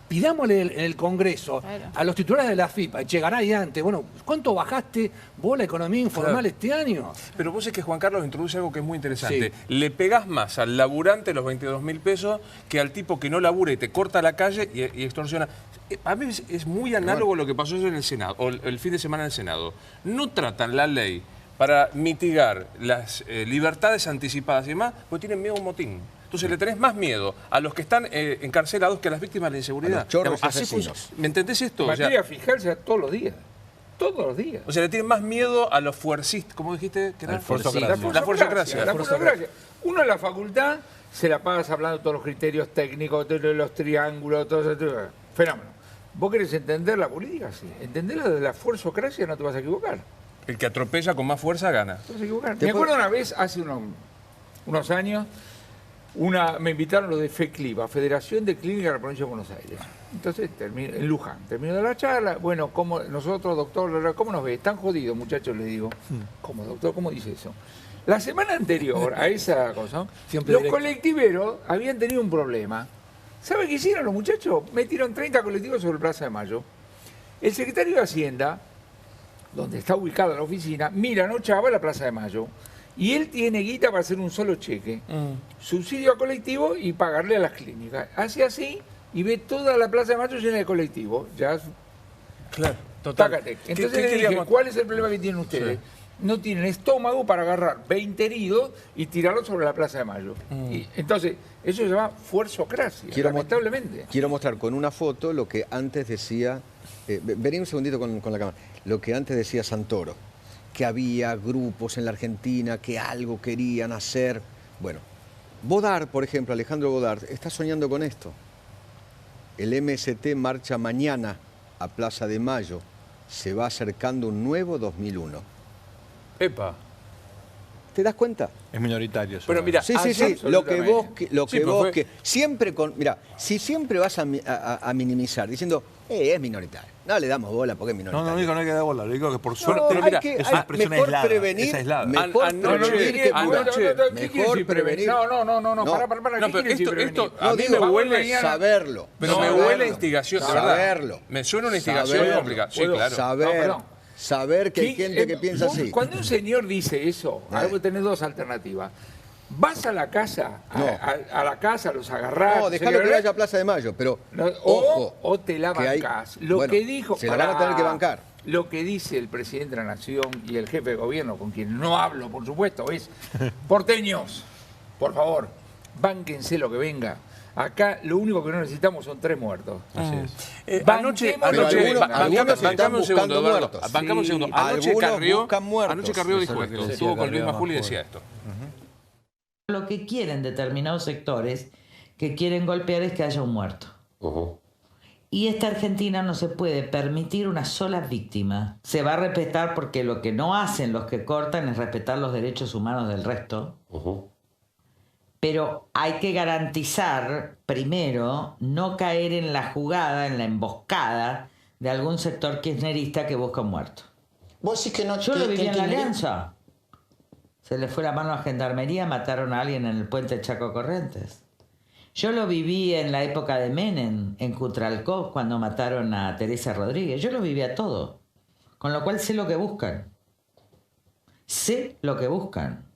Speaker 6: pidámosle en el Congreso a los titulares de la FIP, a Chegaray antes, bueno, ¿cuánto bajaste vos la economía informal este año?
Speaker 1: Pero vos es que Juan Carlos introduce algo que es muy interesante. Le pegás más al laburante los 22.000 pesos que al tipo que no labura y te corta la calle y extorsiona. A mí es muy análogo lo que pasó en el Senado, o el fin de semana en el Senado. No tratan la ley para mitigar las libertades anticipadas y demás, porque tienen miedo a un motín. Entonces le tenés más miedo a los que están encarcelados que a las víctimas de la inseguridad.
Speaker 3: A los chorros asesinos.
Speaker 1: ¿Me entendés esto?
Speaker 2: Materia fiscal se da todos los días. Todos los días.
Speaker 1: O sea, le tienen más miedo a los fuercistas, ¿cómo dijiste? ¿Qué era?
Speaker 2: La fuerzacracia. Uno en la facultad se la pasa hablando de todos los criterios técnicos, de los triángulos, todo eso. Fenómeno. ¿Vos querés entender la política? Sí. Entenderla de la fuerzocracia, no te vas a equivocar.
Speaker 1: El que atropella con más fuerza gana.
Speaker 2: Te vas a equivocar. Me acuerdo una vez, hace unos unos años, me invitaron los de FECLIVA, Federación de Clínicas de la Provincia de Buenos Aires. Entonces, en Luján, terminó de la charla, bueno, nosotros, doctor, ¿cómo nos ve? Están jodidos, muchachos, les digo. ¿Cómo, doctor? ¿Cómo dice eso? La semana anterior a esa cosa, los colectiveros habían tenido un problema. ¿Sabe qué hicieron los muchachos? Metieron 30 colectivos sobre Plaza de Mayo. El secretario de Hacienda, donde está ubicada la oficina, mira, no chava la Plaza de Mayo. Y él tiene guita para hacer un solo cheque. Subsidio a colectivo y pagarle a las clínicas. Hace así y ve toda la Plaza de Mayo llena de colectivos. Ya.
Speaker 1: Claro, total.
Speaker 2: Tácate. Entonces le dije, ¿cuál es el problema que tienen ustedes? Sí. No tienen estómago para agarrar 20 heridos y tirarlos sobre la Plaza de Mayo. Y entonces, eso se llama fuerzocracia, lamentablemente.
Speaker 3: Quiero mostrar con una foto lo que antes decía... vení un segundito con la cámara. Lo que antes decía Santoro, que había grupos en la Argentina que algo querían hacer. Bueno, Bodar, por ejemplo, Alejandro Bodar, está soñando con esto. El MST marcha mañana a Plaza de Mayo. Se va acercando un nuevo 2001.
Speaker 1: Epa.
Speaker 3: ¿Te das cuenta?
Speaker 5: Es minoritario.
Speaker 1: Pero mira,
Speaker 3: sí, lo que vos siempre con, mira, si siempre vas a minimizar diciendo, es minoritario, no le damos bola porque es minoritario.
Speaker 5: No digo no hay que dar bola, digo que por suerte
Speaker 3: es una expresión aislada. Mejor prevenir.
Speaker 2: No, para.
Speaker 1: No, pero esto a mí me huele
Speaker 3: saberlo.
Speaker 1: Pero me huele instigación, de verdad.
Speaker 3: Saberlo.
Speaker 1: Me suena una instigación complicada. Sí, claro.
Speaker 3: Saber que hay gente que piensa así.
Speaker 2: Cuando un señor dice eso, ahora tenés dos alternativas. Vas a la casa, a la casa, los agarrás.
Speaker 3: No, dejalo que vaya a Plaza de Mayo, pero ojo.
Speaker 2: O te la bancás. Que dijo,
Speaker 3: se la van a tener que bancar.
Speaker 2: Lo que dice el presidente de la Nación y el jefe de gobierno, con quien no hablo, por supuesto, es: porteños, por favor, bánquense lo que venga. Acá lo único que no necesitamos son 3 muertos.
Speaker 1: Así es. Anoche bancame un segundo, Eduardo. Bancame un segundo. Anoche Carrió dijo esto. Estuvo con Luis Majul y decía esto.
Speaker 9: Lo que quieren determinados sectores que quieren golpear es que haya un muerto. Y esta Argentina no se puede permitir una sola víctima. Se va a respetar porque lo que no hacen los que cortan es respetar los derechos humanos del resto. Pero hay que garantizar, primero, no caer en la jugada, en la emboscada de algún sector kirchnerista que busca un muerto.
Speaker 10: ¿Vos decís que no?
Speaker 9: Yo lo viví en la Alianza. Se le fue la mano a la gendarmería, mataron a alguien en el puente Chaco Corrientes. Yo lo viví en la época de Menem, en Cutralcó, cuando mataron a Teresa Rodríguez. Yo lo vivía todo. Con lo cual sé lo que buscan. Sé lo que buscan.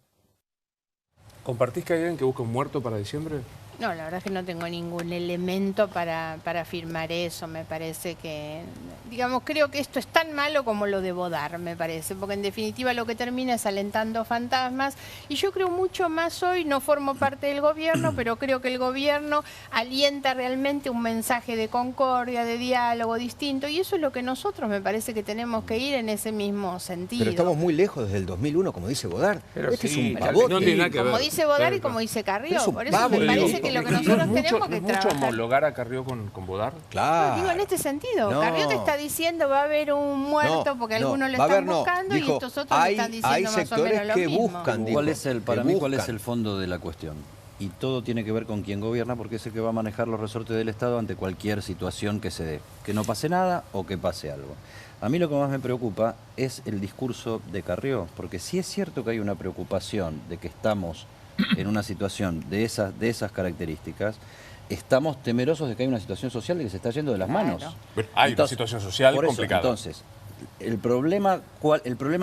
Speaker 1: ¿Compartís que hay alguien que busca un muerto para diciembre?
Speaker 4: No, la verdad es que no tengo ningún elemento para afirmar eso. Me parece que, digamos, creo que esto es tan malo como lo de Bodar, me parece, porque en definitiva lo que termina es alentando fantasmas. Y yo creo mucho más hoy, no formo parte del gobierno, pero creo que el gobierno alienta realmente un mensaje de concordia, de diálogo distinto, y eso es lo que nosotros me parece que tenemos que ir en ese mismo sentido.
Speaker 3: Pero estamos muy lejos desde el 2001, como dice Bodar.
Speaker 2: Pero
Speaker 3: este
Speaker 2: sí,
Speaker 3: es un pavote.
Speaker 1: No tiene nada que ver.
Speaker 4: Como dice Bodar y como dice Carrió, por eso me parece que lo que nosotros tenemos que trabajar.
Speaker 1: ¿Es mucho homologar a Carrió con Bodar?
Speaker 3: Claro.
Speaker 4: No, digo en este sentido.
Speaker 3: No.
Speaker 4: Carrió te está diciendo va a haber un muerto porque algunos lo están buscando y estos otros están diciendo más o menos lo mismo.
Speaker 3: Buscan,
Speaker 8: para mí, ¿cuál es el fondo de la cuestión? Y todo tiene que ver con quién gobierna, porque es el que va a manejar los resortes del Estado ante cualquier situación que se dé. Que no pase nada o que pase algo. A mí lo que más me preocupa es el discurso de Carrió, porque sí es cierto que hay una preocupación de que estamos en una situación de esas características, estamos temerosos de que hay una situación social que se está yendo de las manos.
Speaker 1: Pero hay una situación social complicada.
Speaker 8: Entonces, el problema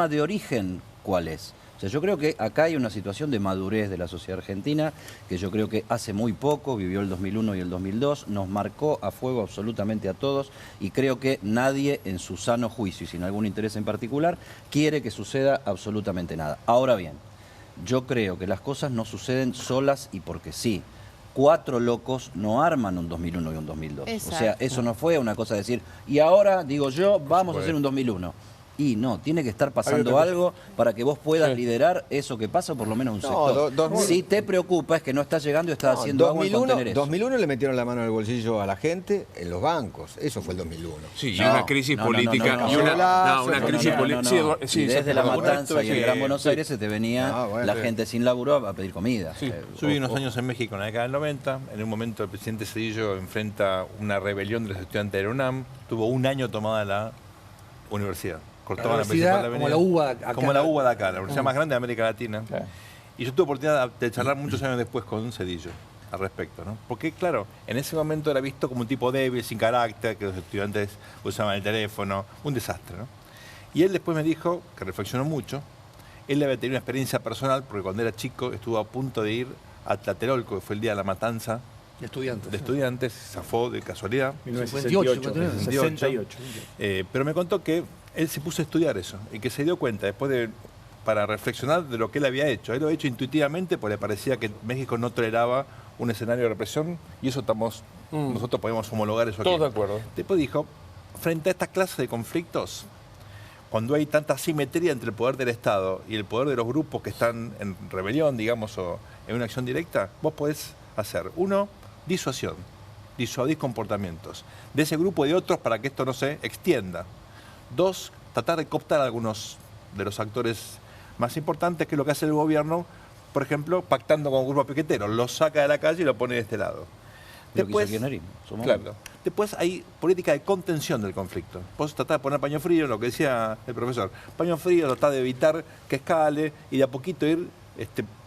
Speaker 8: de origen, ¿cuál es? O sea, yo creo que acá hay una situación de madurez de la sociedad argentina, que yo creo que hace muy poco, vivió el 2001 y el 2002, nos marcó a fuego absolutamente a todos, y creo que nadie en su sano juicio y sin algún interés en particular quiere que suceda absolutamente nada. Ahora bien, yo creo que las cosas no suceden solas y porque sí. 4 locos no arman un 2001 y un 2002. Exacto. O sea, eso no fue una cosa de decir, y ahora, digo yo, vamos a hacer un 2001. Y no, tiene que estar pasando algo para que vos puedas liderar eso que pasa, por lo menos un sector. Si te preocupa es que no estás llegando y estás haciendo agua en contener eso.
Speaker 3: 2001 le metieron la mano en el bolsillo a la gente en los bancos. Eso fue el 2001.
Speaker 1: Sí, y una crisis política. Y una crisis política.
Speaker 8: Y desde La Matanza y el Gran Buenos Aires se te venía la gente sin laburo a pedir comida.
Speaker 5: Yo viví unos años en México en la década del 90. En un momento el presidente Zedillo enfrenta una rebelión de los estudiantes de la UNAM. Tuvo un año tomada la universidad. Cortaban la principal avenida.
Speaker 6: Como la UBA acá.
Speaker 5: Como la UBA de acá, la universidad más grande de América Latina. Y yo tuve oportunidad de charlar muchos años después con Zedillo al respecto, ¿no? Porque, claro, en ese momento era visto como un tipo débil, sin carácter, que los estudiantes usaban el teléfono, un desastre, ¿no? Y él después me dijo, que reflexionó mucho, él había tenido una experiencia personal, porque cuando era chico estuvo a punto de ir a Tlatelolco, que fue el día de la matanza de estudiantes, zafó de casualidad.
Speaker 7: 1968.
Speaker 5: Pero me contó que él se puso a estudiar eso y que se dio cuenta después para reflexionar de lo que él había hecho. Él lo había hecho intuitivamente porque le parecía que México no toleraba un escenario de represión y eso nosotros podemos homologar eso aquí.
Speaker 1: Todos de acuerdo.
Speaker 5: Después dijo, frente a estas clases de conflictos, cuando hay tanta asimetría entre el poder del Estado y el poder de los grupos que están en rebelión, digamos, o en una acción directa, vos podés hacer, uno, disuasión, disuadir comportamientos de ese grupo y de otros para que esto no se extienda. Dos, tratar de cooptar a algunos de los actores más importantes, que es lo que hace el gobierno, por ejemplo, pactando con grupos piqueteros, los saca de la calle y lo pone de este lado. Después, después hay política de contención del conflicto. Vos tratás de poner paño frío, lo que decía el profesor. Paño frío, tratás de evitar que escale y de a poquito ir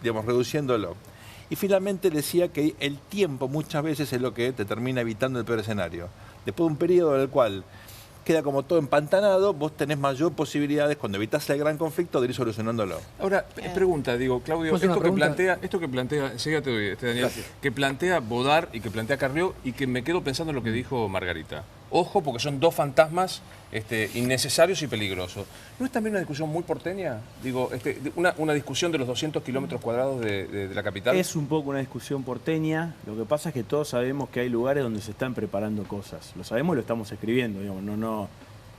Speaker 5: digamos, reduciéndolo. Y finalmente decía que el tiempo muchas veces es lo que te termina evitando el peor escenario. Después de un periodo en el cual queda como todo empantanado, vos tenés mayor posibilidades, cuando evitás el gran conflicto, de ir solucionándolo.
Speaker 1: Ahora, pregunta, digo, Claudio, esto que plantea, enseguida te doy, Daniel, que plantea Bodar y que plantea Carrió, y que me quedo pensando en lo que dijo Margarita. Ojo, porque son dos fantasmas innecesarios y peligrosos. ¿No es también una discusión muy porteña? Digo, una discusión de los 200 kilómetros cuadrados de la capital.
Speaker 7: Es un poco una discusión porteña. Lo que pasa es que todos sabemos que hay lugares donde se están preparando cosas. Lo sabemos y lo estamos escribiendo. Digamos,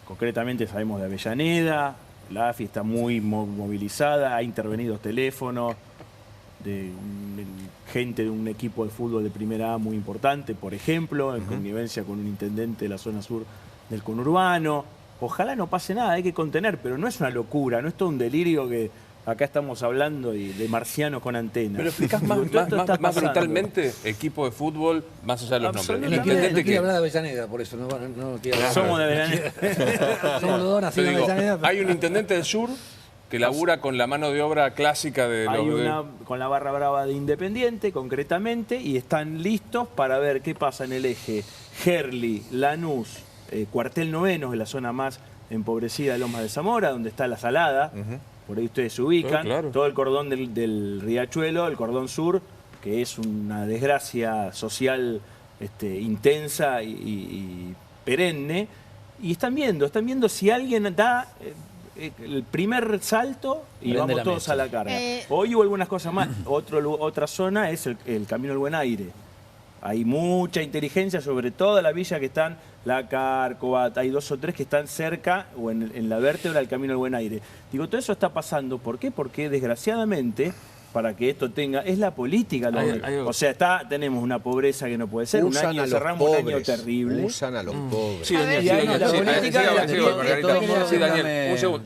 Speaker 7: concretamente sabemos de Avellaneda, la AFI está muy movilizada, ha intervenido teléfonos, de gente de un equipo de fútbol de primera A muy importante, por ejemplo, en connivencia con un intendente de la zona sur del conurbano. Ojalá no pase nada, hay que contener, pero no es una locura, no es todo un delirio que acá estamos hablando de marcianos con antenas.
Speaker 1: Pero explicás más brutalmente equipo de fútbol, más allá de los nombres.
Speaker 6: No quiere hablar de Avellaneda, por eso no quiere hablar.
Speaker 7: Somos de Avellaneda.
Speaker 6: Somos los dos nacidos de Avellaneda.
Speaker 1: Hay un intendente del sur que labura con la mano de obra clásica de
Speaker 7: con la barra brava de Independiente, concretamente, y están listos para ver qué pasa en el eje Gerli, Lanús, Cuartel Noveno, que es la zona más empobrecida de Lomas de Zamora, donde está la Salada, por ahí ustedes se ubican, todo el cordón del Riachuelo, el cordón sur, que es una desgracia social intensa y perenne, y están viendo si alguien da el primer salto y vamos todos a la carga. Hoy hubo algunas cosas más. Otra zona es el Camino del Buen Aire. Hay mucha inteligencia sobre toda la villa que están, La Cárcova, hay 2 o 3 que están cerca o en la vértebra del Camino del Buen Aire. Digo, todo eso está pasando. ¿Por qué? Porque desgraciadamente, para que esto tenga, es la política. O sea, tenemos una pobreza que no puede ser. Cerramos un año terrible.
Speaker 3: Usan a los pobres.
Speaker 1: Sí, Daniel,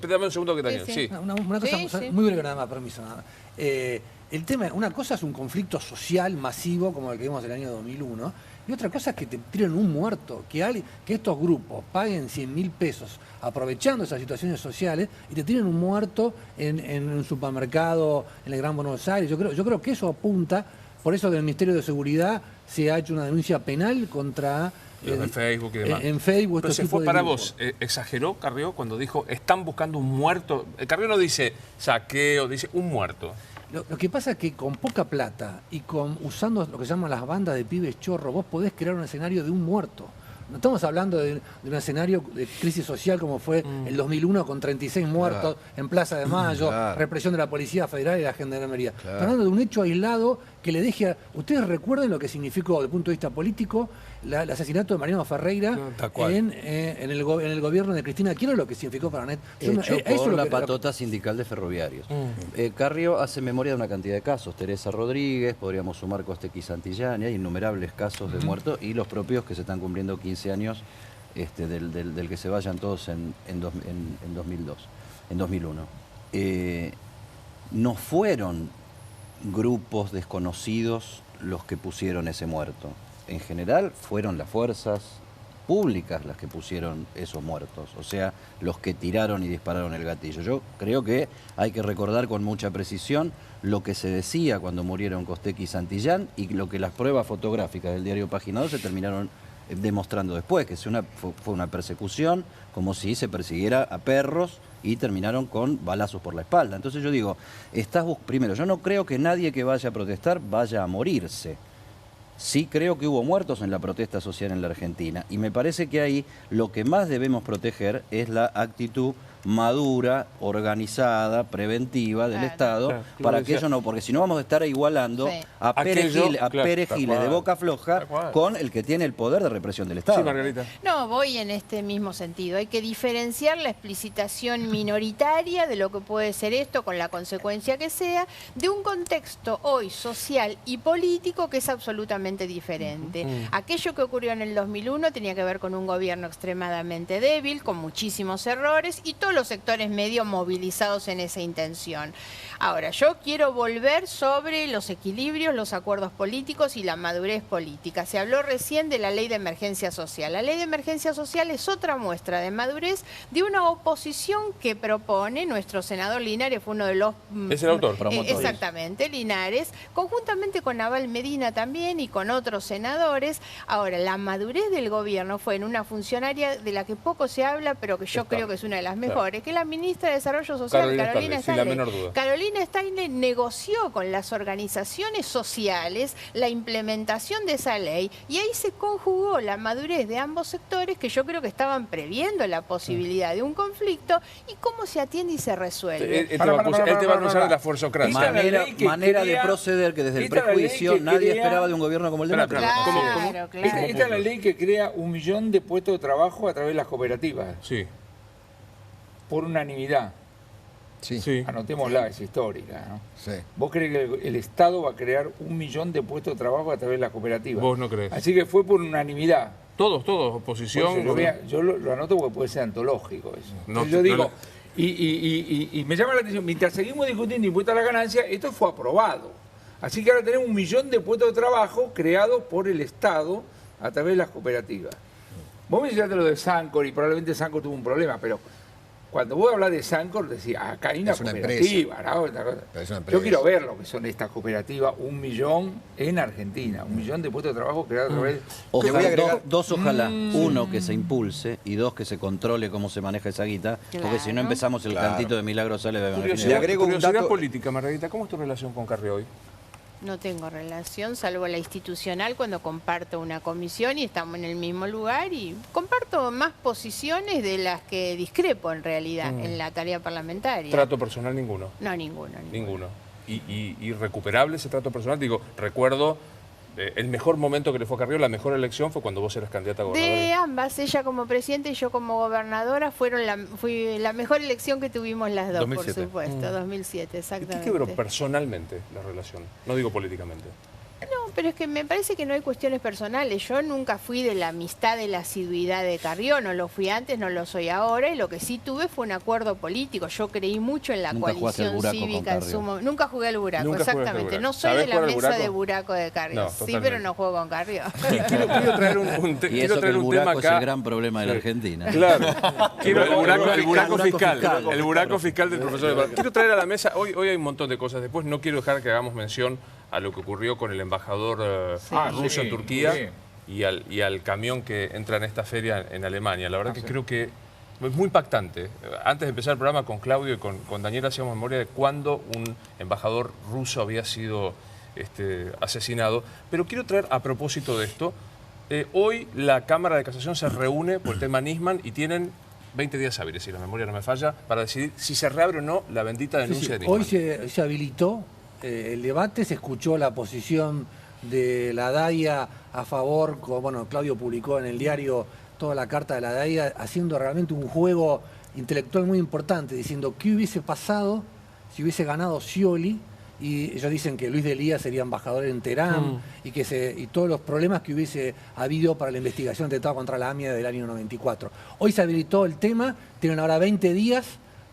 Speaker 1: dame un segundo que Daniel. Sí.
Speaker 6: Una cosa muy breve nada más, permiso. El tema, una cosa es un conflicto social masivo como el que vimos en el año 2001, y otra cosa es que te tiren un muerto, que estos grupos paguen 100.000 pesos aprovechando esas situaciones sociales y te tiren un muerto en un supermercado en el Gran Buenos Aires. Yo creo que eso apunta, por eso del Ministerio de Seguridad se ha hecho una denuncia penal contra...
Speaker 1: en Facebook y demás.
Speaker 6: En Facebook.
Speaker 1: Pero se fue para vos. ¿Exageró Carrió cuando dijo están buscando un muerto? Carrió no dice saqueo, dice un muerto.
Speaker 6: Lo que pasa es que con poca plata y usando lo que llaman las bandas de pibes chorro, vos podés crear un escenario de un muerto. No estamos hablando de un escenario de crisis social como fue el 2001 con 36 muertos en Plaza de Mayo, represión de la Policía Federal y la Gendarmería. Estamos hablando de un hecho aislado que le deje a... Ustedes recuerden lo que significó desde el punto de vista político el asesinato de Mariano Ferreira en el gobierno de Cristina Kirchner, lo que significó para NET.
Speaker 8: Hecho por la patota sindical de ferroviarios. Carrió hace memoria de una cantidad de casos. Teresa Rodríguez, podríamos sumar Costequi Santillán, y hay innumerables casos de muertos, y los propios que se están cumpliendo 15 años del que se vayan todos en 2001. No fueron grupos desconocidos los que pusieron ese muerto. En general fueron las fuerzas públicas las que pusieron esos muertos, o sea, los que tiraron y dispararon el gatillo. Yo creo que hay que recordar con mucha precisión lo que se decía cuando murieron Costequi y Santillán y lo que las pruebas fotográficas del diario Página 12 terminaron demostrando después, que fue una persecución como si se persiguiera a perros y terminaron con balazos por la espalda. Entonces yo digo, primero, yo no creo que nadie que vaya a protestar vaya a morirse. Sí creo que hubo muertos en la protesta social en la Argentina y me parece que ahí lo que más debemos proteger es la actitud madura, organizada, preventiva del Estado, para que ello no, porque si no vamos a estar igualando a perejiles de boca floja con el que tiene el poder de represión del Estado.
Speaker 1: Sí, Margarita.
Speaker 4: No, voy en este mismo sentido. Hay que diferenciar la explicitación minoritaria de lo que puede ser esto, con la consecuencia que sea, de un contexto hoy social y político que es absolutamente diferente. Aquello que ocurrió en el 2001 tenía que ver con un gobierno extremadamente débil, con muchísimos errores y todos los sectores medios movilizados en esa intención. Ahora, yo quiero volver sobre los equilibrios, los acuerdos políticos y la madurez política. Se habló recién de la ley de emergencia social. La ley de emergencia social es otra muestra de madurez de una oposición que propone nuestro senador Linares, fue uno de los...
Speaker 1: Es el autor.
Speaker 4: Exactamente, Linares, conjuntamente con Naval Medina también y con otros senadores. Ahora, la madurez del gobierno fue en una funcionaria de la que poco se habla, pero que yo creo que es una de las mejores, que es la ministra de Desarrollo Social, Carolina Stanley.
Speaker 1: Sin la menor duda.
Speaker 4: Carolina Stanley negoció con las organizaciones sociales la implementación de esa ley y ahí se conjugó la madurez de ambos sectores que yo creo que estaban previendo la posibilidad de un conflicto y cómo se atiende y se resuelve.
Speaker 1: Él te va a acusar de la forzocracia.
Speaker 8: Manera de proceder que desde el prejuicio nadie esperaba de un gobierno como el de Macri.
Speaker 4: Claro.
Speaker 2: Esta es la ley que crea 1 millón de puestos de trabajo a través de las cooperativas.
Speaker 1: Sí.
Speaker 2: Por unanimidad.
Speaker 3: Sí.
Speaker 2: Anotémosla, es histórica, ¿no?
Speaker 3: Sí.
Speaker 2: ¿Vos crees que el Estado va a crear 1 millón de puestos de trabajo a través de las cooperativas?
Speaker 1: Vos no crees.
Speaker 2: Así que fue por unanimidad.
Speaker 1: Todos, oposición.
Speaker 2: Yo lo anoto porque puede ser antológico eso.
Speaker 1: No,
Speaker 2: yo digo, y me llama la atención, mientras seguimos discutiendo impuestos a la ganancia, esto fue aprobado. Así que ahora tenemos 1 millón de puestos de trabajo creados por el Estado a través de las cooperativas. Vos mencionaste lo de Sancor y probablemente Sancor tuvo un problema, pero cuando vos hablas de Sancor, decís, acá hay una cooperativa, ¿no? Yo quiero ver lo que son estas cooperativas, 1 millón en Argentina, 1 millón de puestos de trabajo creados a través
Speaker 8: de... Dos, ojalá. Uno, que se impulse, y dos, que se controle cómo se maneja esa guita, porque si no empezamos el cantito de Milagro sale de
Speaker 1: curiosidad política, Margarita, ¿cómo es tu relación con Carrió hoy?
Speaker 4: No tengo relación, salvo la institucional, cuando comparto una comisión y estamos en el mismo lugar y comparto más posiciones de las que discrepo en realidad en la tarea parlamentaria.
Speaker 1: ¿Trato personal ninguno?
Speaker 4: No, ninguno.
Speaker 1: ¿Y recuperable ese trato personal? Digo, recuerdo el mejor momento que le fue a Carrió, la mejor elección fue cuando vos eras candidata a gobernadora.
Speaker 4: De ambas, ella como presidenta y yo como gobernadora, fue la mejor elección que tuvimos las dos,
Speaker 1: 2007.
Speaker 4: por supuesto, 2007, exactamente.
Speaker 1: ¿Qué quebró personalmente la relación? No digo políticamente.
Speaker 4: No, pero es que me parece que no hay cuestiones personales. Yo nunca fui de la amistad, de la asiduidad de Carrió, no lo fui antes, no lo soy ahora, y lo que sí tuve fue un acuerdo político. Yo creí mucho en la coalición cívica en su momento. Nunca jugué al buraco, exactamente. No soy de la mesa de buraco de Carrió. Sí, pero no juego con Carrió.
Speaker 1: Quiero traer un tema acá.
Speaker 8: Y eso que el buraco es el gran problema de la Argentina.
Speaker 1: Claro. El buraco fiscal. El buraco fiscal del profesor. Quiero traer a la mesa, hoy hay un montón de cosas. Después no quiero dejar que hagamos mención a lo que ocurrió con el embajador ruso en Turquía y al camión que entra en esta feria en Alemania. La verdad que creo que es muy impactante. Antes de empezar el programa con Claudio y con Daniel hacíamos memoria de cuándo un embajador ruso había sido asesinado. Pero quiero traer a propósito de esto, hoy la Cámara de Casación se reúne por el tema Nisman y tienen 20 días hábiles, si la memoria no me falla, para decidir si se reabre o no la bendita denuncia de Nisman.
Speaker 6: Hoy se habilitó el debate, se escuchó la posición de la DAIA a favor, bueno, Claudio publicó en el diario toda la carta de la DAIA, haciendo realmente un juego intelectual muy importante, diciendo qué hubiese pasado si hubiese ganado Scioli, y ellos dicen que Luis de Lía sería embajador en Teherán, y todos los problemas que hubiese habido para la investigación de atentado contra la AMIA del año 94. Hoy se habilitó el tema, tienen ahora 20 días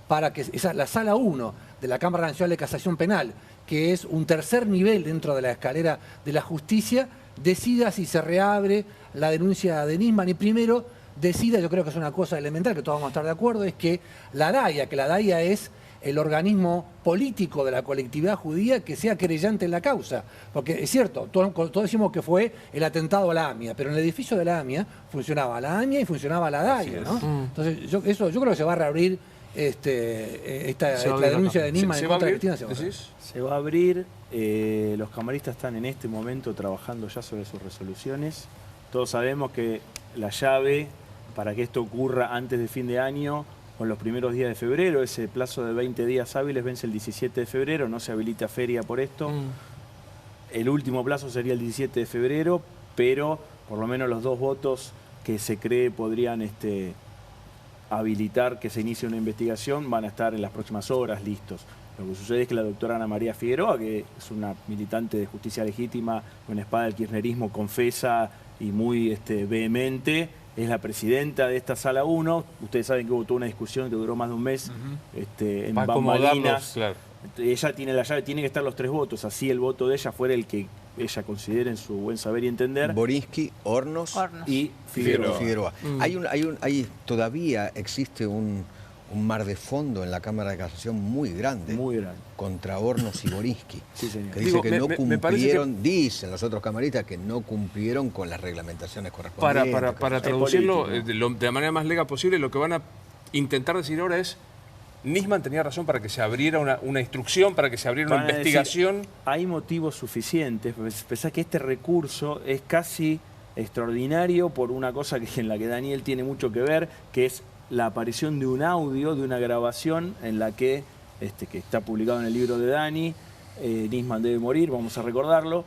Speaker 6: para que la Sala 1 de la Cámara Nacional de Casación Penal, que es un tercer nivel dentro de la escalera de la justicia, decida si se reabre la denuncia de Nisman, y primero decida, yo creo que es una cosa elemental, que todos vamos a estar de acuerdo, es que la DAIA es el organismo político de la colectividad judía que sea querellante en la causa. Porque es cierto, todos decimos que fue el atentado a la AMIA, pero en el edificio de la AMIA funcionaba la AMIA y funcionaba la DAIA, ¿no? Entonces, yo creo que se va a reabrir la denuncia de Nisman en contra de Cristina.
Speaker 7: Se va a abrir. Los camaristas están en este momento trabajando ya sobre sus resoluciones. Todos sabemos que la llave para que esto ocurra antes de fin de año o en los primeros días de febrero, ese plazo de 20 días hábiles vence el 17 de febrero, no se habilita feria por esto. El último plazo sería el 17 de febrero, pero por lo menos los 2 votos que se cree podrían habilitar que se inicie una investigación van a estar en las próximas horas listos. Lo que sucede es que la doctora Ana María Figueroa, que es una militante de justicia legítima, una espada del kirchnerismo confesa y muy vehemente, es la presidenta de esta Sala 1. Ustedes saben que hubo toda una discusión que duró más de un mes en bambalinas. Claro. Ella tiene la llave, tiene que estar los 3 votos, así el voto de ella fuera el que ella considere en su buen saber y entender.
Speaker 3: Borinsky, Hornos
Speaker 7: y Figueroa.
Speaker 3: Todavía existe un mar de fondo en la Cámara de Casación muy grande. Contra Hornos y Borinsky.
Speaker 7: Sí, señor.
Speaker 3: Que dice que no cumplieron, dicen los otros camaristas, que no cumplieron con las reglamentaciones correspondientes.
Speaker 1: Para traducirlo de la manera más legal posible, lo que van a intentar decir ahora es: Nisman tenía razón para que se abriera una instrucción, para que se abriera una investigación.
Speaker 7: Decir, hay motivos suficientes. Pensá que este recurso es casi extraordinario por una cosa en la que Daniel tiene mucho que ver, que es la aparición de un audio, de una grabación en la que está publicado en el libro de Dani, Nisman debe morir, vamos a recordarlo,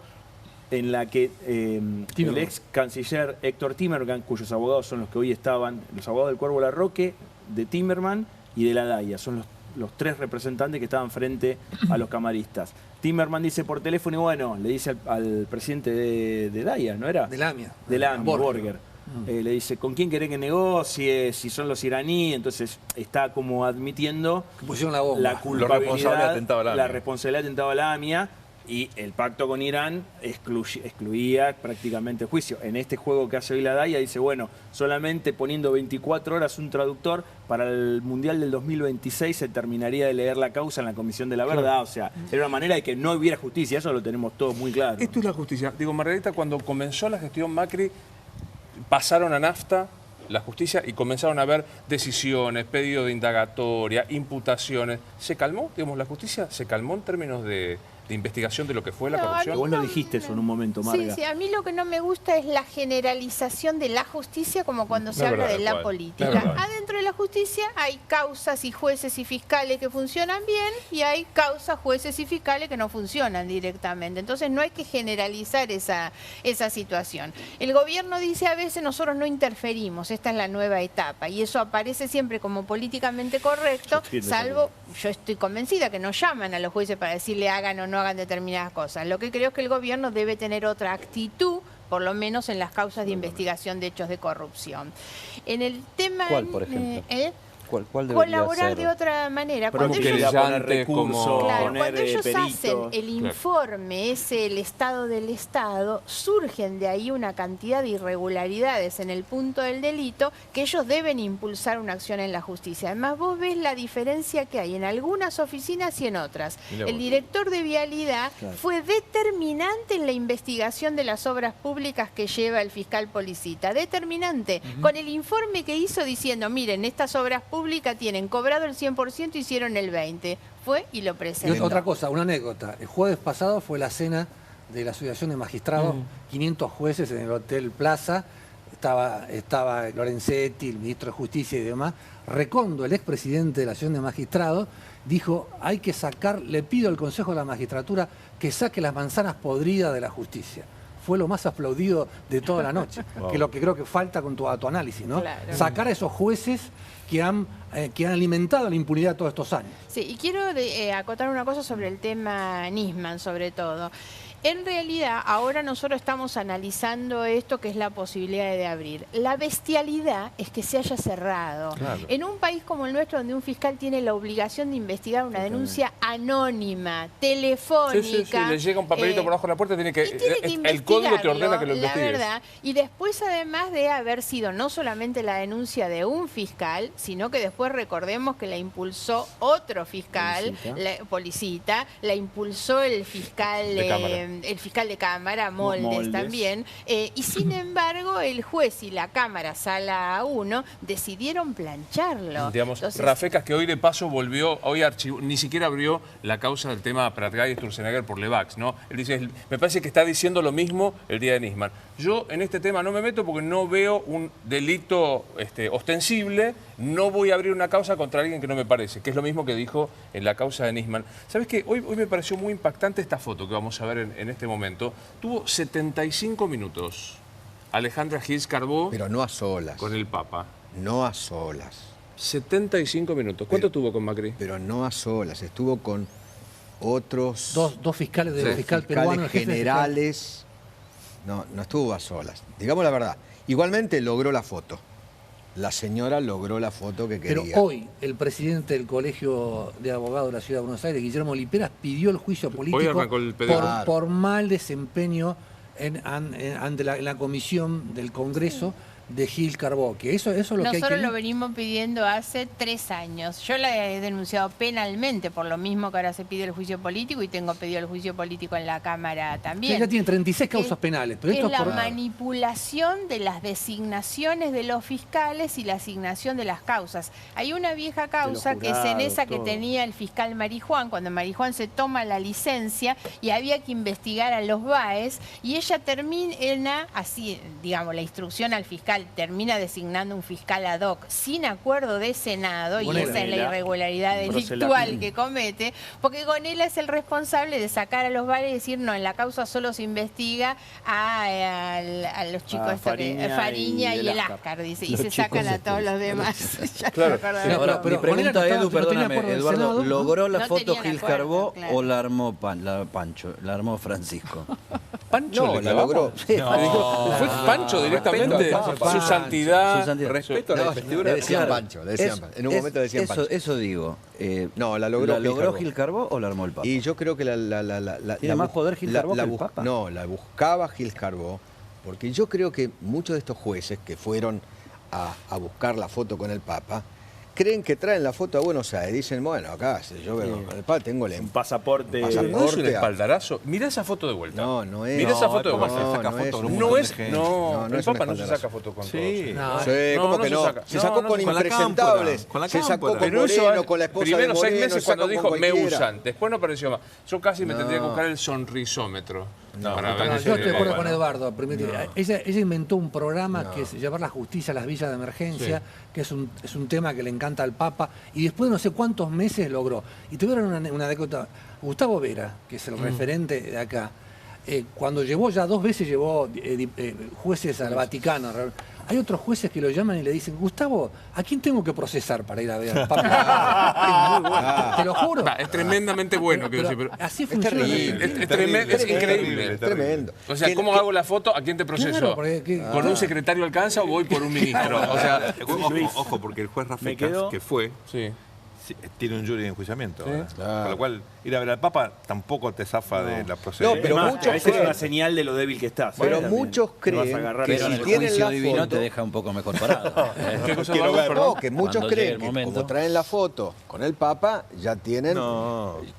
Speaker 7: en la que el ex canciller Héctor Timerman, cuyos abogados son los que hoy estaban, los abogados del Cuervo Larroque, de Timerman y de la DAIA, son los 3 representantes que estaban frente a los camaristas. Timerman dice por teléfono y bueno, le dice al presidente de DAIA, ¿no era?
Speaker 6: De la AMIA.
Speaker 7: De la AMIA, Borger. Le dice, ¿con quién querés que negocie? Si son los iraníes. Entonces está como admitiendo
Speaker 6: que pusieron la bomba,
Speaker 7: la culpabilidad, la responsabilidad de atentado a la AMIA, y el pacto con Irán excluía prácticamente el juicio. En este juego que hace hoy la DAIA dice, bueno, solamente poniendo 24 horas un traductor, para el Mundial del 2026 se terminaría de leer la causa en la Comisión de la Verdad. O sea, era una manera de que no hubiera justicia, eso lo tenemos todos muy claro.
Speaker 1: Esto es la justicia. Digo, Margarita, cuando comenzó la gestión Macri, pasaron a nafta la justicia y comenzaron a haber decisiones, pedidos de indagatoria, imputaciones. ¿Se calmó? Digamos, la justicia se calmó en términos de investigación de lo que fue la corrupción.
Speaker 7: Vos lo dijiste eso en un momento, Marga.
Speaker 4: Sí, a mí lo que no me gusta es la generalización de la justicia como cuando se habla de la política. Adentro de la justicia hay causas y jueces y fiscales que funcionan bien y hay causas, jueces y fiscales que no funcionan directamente. Entonces no hay que generalizar esa situación. El gobierno dice a veces nosotros no interferimos, esta es la nueva etapa, y eso aparece siempre como políticamente correcto, salvo, yo estoy convencida que no llaman a los jueces para decirle hagan o no hagan determinadas cosas. Lo que creo es que el gobierno debe tener otra actitud, por lo menos en las causas de investigación de hechos de corrupción. En el tema...
Speaker 8: ¿Cuál, por ejemplo? ¿Cuál
Speaker 4: colaborar de otra manera. Cuando ellos hacen el informe, el estado del Estado, surgen de ahí una cantidad de irregularidades en el punto del delito que ellos deben impulsar una acción en la justicia. Además, vos ves la diferencia que hay en algunas oficinas y en otras. El director de Vialidad fue determinante en la investigación de las obras públicas que lleva el fiscal Policita. Determinante. Con el informe que hizo diciendo, miren, estas obras públicas tienen cobrado el 100%, hicieron el 20%. Fue y lo presentó.
Speaker 6: Y otra cosa, una anécdota. El jueves pasado fue la cena de la Asociación de Magistrados, 500 jueces en el Hotel Plaza. estaba Lorenzetti, el ministro de Justicia y demás. Recondo, el expresidente de la Asociación de Magistrados, dijo, hay que sacar, le pido al Consejo de la Magistratura que saque las manzanas podridas de la justicia. Fue lo más aplaudido de toda la noche, que es lo que creo que falta con tu análisis, ¿no?
Speaker 4: Claro.
Speaker 6: Sacar a esos jueces que han alimentado la impunidad todos estos años.
Speaker 4: Sí, y quiero acotar una cosa sobre el tema Nisman, sobre todo. En realidad, ahora nosotros estamos analizando esto, que es la posibilidad de abrir. La bestialidad es que se haya cerrado.
Speaker 1: Claro.
Speaker 4: En un país como el nuestro, donde un fiscal tiene la obligación de investigar una denuncia anónima, telefónica...
Speaker 1: Sí, le llega un papelito por abajo de la puerta, tiene que el código te ordena que lo investigues.
Speaker 4: La verdad. Y después, además de haber sido no solamente la denuncia de un fiscal, sino que después recordemos que la impulsó otro fiscal, Policita, la impulsó el fiscal... el fiscal de Cámara, Moldes. También, y sin embargo el juez y la Cámara, Sala 1, decidieron plancharlo.
Speaker 1: Digamos,
Speaker 4: Entonces,
Speaker 1: Rafecas, que hoy de paso volvió, hoy archivó, ni siquiera abrió la causa del tema Pratgay y Sturzenegger por Levax, ¿no? Él dice, me parece que está diciendo lo mismo el día de Nisman. Yo en este tema no me meto porque no veo un delito ostensible, no voy a abrir una causa contra alguien que no me parece, que es lo mismo que dijo en la causa de Nisman. ¿Sabes qué? Hoy me pareció muy impactante esta foto que vamos a ver en este momento. Tuvo 75 minutos Alejandra Gils Carbó.
Speaker 3: Pero no a solas.
Speaker 1: Con el Papa.
Speaker 3: No a solas.
Speaker 1: 75 minutos. ¿Cuánto tuvo con Macri?
Speaker 3: Pero no a solas. Estuvo con otros...
Speaker 6: Dos fiscales del fiscal peruano.
Speaker 3: Generales. No estuvo a solas. Digamos la verdad. Igualmente logró la foto. La señora logró la foto que quería.
Speaker 6: Pero hoy el presidente del Colegio de Abogados de la Ciudad de Buenos Aires, Guillermo Liperas, pidió el juicio político por mal desempeño ante la comisión del Congreso de Gils Carbó, que eso es lo que hay que...
Speaker 4: Nosotros lo venimos pidiendo hace 3 años. Yo la he denunciado penalmente por lo mismo que ahora se pide el juicio político, y tengo pedido el juicio político en la Cámara también.
Speaker 6: Ella tiene 36 causas penales. Pero esto
Speaker 4: es la manipulación de las designaciones de los fiscales y la asignación de las causas. Hay una vieja causa que es en esa que tenía el fiscal Marijuán, cuando Marijuán se toma la licencia y había que investigar a los BAES, y ella termina así, digamos, la instrucción al fiscal, termina designando un fiscal ad hoc sin acuerdo de Senado, y esa es la irregularidad delictual que comete, porque Gonella es el responsable de sacar a los bares y decir, no, en la causa solo se investiga a los chicos Fariña y el Ascar, dice, y se sacan a todos los demás.
Speaker 8: Claro. Ahora, mi pregunta, Edu, perdóname, Eduardo, ¿logró la foto Gils Carbó o la armó Pancho, la armó Francisco?
Speaker 1: Pancho
Speaker 3: no, la logró.
Speaker 1: Fue Pancho directamente. Su santidad.
Speaker 3: Respeto a la investidura. Le decían Pancho. En un momento decían Pancho.
Speaker 8: Eso digo.
Speaker 3: No, la logró
Speaker 8: Gils Carbó o la armó el Papa.
Speaker 3: Y yo creo que
Speaker 8: ¿Tiene más poder Gils Carbó que el Papa?
Speaker 3: No, la buscaba Gils Carbó, porque yo creo que muchos de estos jueces que fueron a buscar la foto con el Papa creen que traen la foto a Buenos Aires. Dicen, bueno, acá, si yo vengo con el Papa, tengo
Speaker 7: un pasaporte.
Speaker 1: ¿No es un espaldarazo? Mirá esa foto de vuelta.
Speaker 3: No es.
Speaker 1: Mirá esa foto de vuelta.
Speaker 3: No,
Speaker 1: el Papa no se saca foto con todos.
Speaker 3: ¿Cómo que no? Se sacó con impresentables. Se sacó con Moreno, con la esposa de
Speaker 1: Primero
Speaker 3: Moreno.
Speaker 1: 6 meses cuando dijo, me usan. Después no apareció más. Yo casi me tendría que buscar el sonrisómetro.
Speaker 6: Yo estoy de acuerdo con Eduardo. Ella inventó un programa que es llevar la justicia a las villas de emergencia, que es un tema que le encanta al Papa, y después de no sé cuántos meses logró. Y tuvieron una anécdota. Gustavo Vera, que es el referente de acá, cuando llevó ya 2 veces llevó jueces al Vaticano. Hay otros jueces que lo llaman y le dicen, Gustavo, ¿a quién tengo que procesar para ir a ver al Papa? Es muy bueno. Te lo juro.
Speaker 1: Es tremendamente bueno.
Speaker 6: Pero así funciona.
Speaker 1: Es increíble.
Speaker 3: Es tremendo.
Speaker 1: O sea, ¿cómo hago la foto? ¿A quién te proceso? ¿Con un secretario alcanza o voy por un ministro? O sea,
Speaker 5: ojo, porque el juez Rafecas, que fue... tiene un jury de enjuiciamiento. Con lo cual, ir a ver al Papa tampoco te zafa de la procedencia.
Speaker 7: No, pero muchos es una señal de lo débil que estás.
Speaker 3: Pero muchos creen que si tienen la
Speaker 8: divino
Speaker 3: foto...
Speaker 8: te deja un poco mejor parado.
Speaker 3: Que muchos creen que como traen la foto con el Papa, ya tienen...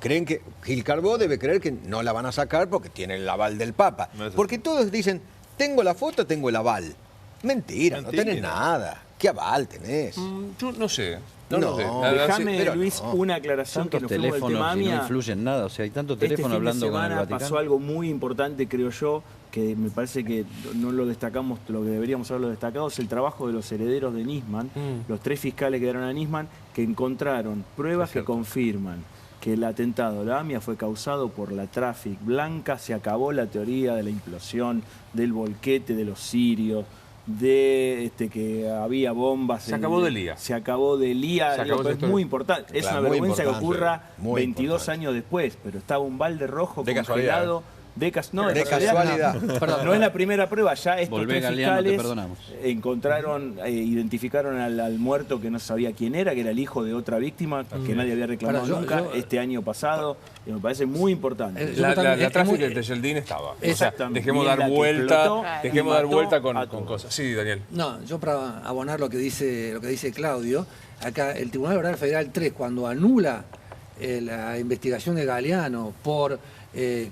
Speaker 3: Creen que Gils Carbó debe creer que no la van a sacar porque tiene el aval del Papa. Porque todos dicen, tengo la foto, tengo el aval. Mentira, no tenés nada. ¿Qué aval tenés?
Speaker 1: Yo no sé.
Speaker 7: Déjame, Luis, una aclaración que
Speaker 8: tantos
Speaker 7: nos fuimos del tema
Speaker 8: teléfonos y no
Speaker 7: AMIA.
Speaker 8: influyen en nada. O sea, hay tanto teléfono hablando con el Vaticano.
Speaker 7: Pasó algo muy importante, creo yo, que me parece que no lo destacamos, lo que deberíamos haberlo destacado, es el trabajo de los herederos de Nisman, los 3 fiscales que dieron a Nisman, que encontraron pruebas que confirman que el atentado de la AMIA fue causado por la Traffic Blanca. Se acabó la teoría de la implosión, del volquete de los sirios, de que había bombas.
Speaker 1: Se acabó de Lía.
Speaker 7: Se acabó de Lía. Es muy importante. Es una vergüenza que ocurra 22 años después, pero estaba un balde rojo congelado. De casualidad. No es la primera prueba, ya estos 3 fiscales encontraron, identificaron al muerto que no sabía quién era, que era el hijo de otra víctima, que nadie había reclamado nunca, este año pasado, y me parece muy importante.
Speaker 1: La tráfico de Yeldín estaba.
Speaker 7: Exactamente.
Speaker 1: Dejemos dar vuelta con cosas. Sí, Daniel.
Speaker 6: No, yo para abonar lo que dice Claudio, acá el Tribunal Oral Federal 3, cuando anula la investigación de Galeano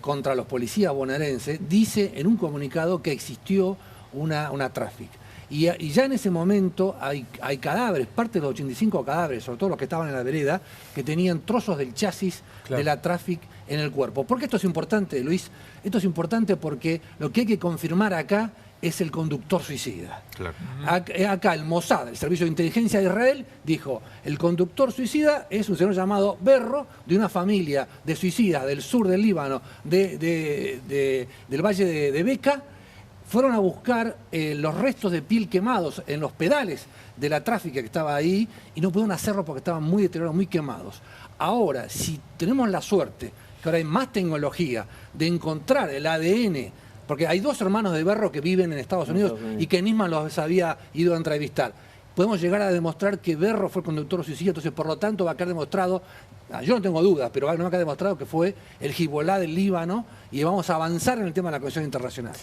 Speaker 6: contra los policías bonaerenses, dice en un comunicado que existió una traffic. Y ya en ese momento hay cadáveres, parte de los 85 cadáveres, sobre todo los que estaban en la vereda, que tenían trozos del chasis de la traffic en el cuerpo. ¿Por qué esto es importante, Luis? Esto es importante porque lo que hay que confirmar acá es el conductor suicida. Claro. Acá el Mossad, el Servicio de Inteligencia de Israel, dijo, el conductor suicida es un señor llamado Berro, de una familia de suicidas del sur del Líbano, del valle de Beca. Fueron a buscar los restos de piel quemados en los pedales de la tráfica que estaba ahí y no pudieron hacerlo porque estaban muy deteriorados, muy quemados. Ahora, si tenemos la suerte, que ahora hay más tecnología, de encontrar el ADN, porque hay 2 hermanos de Berro que viven en Estados Unidos y que Nisman los había ido a entrevistar. Podemos llegar a demostrar que Berro fue el conductor suicida, entonces por lo tanto va a quedar demostrado, yo no tengo dudas, pero no va a quedar demostrado que fue el Hezbollah del Líbano y vamos a avanzar en el tema de la Convención Internacional.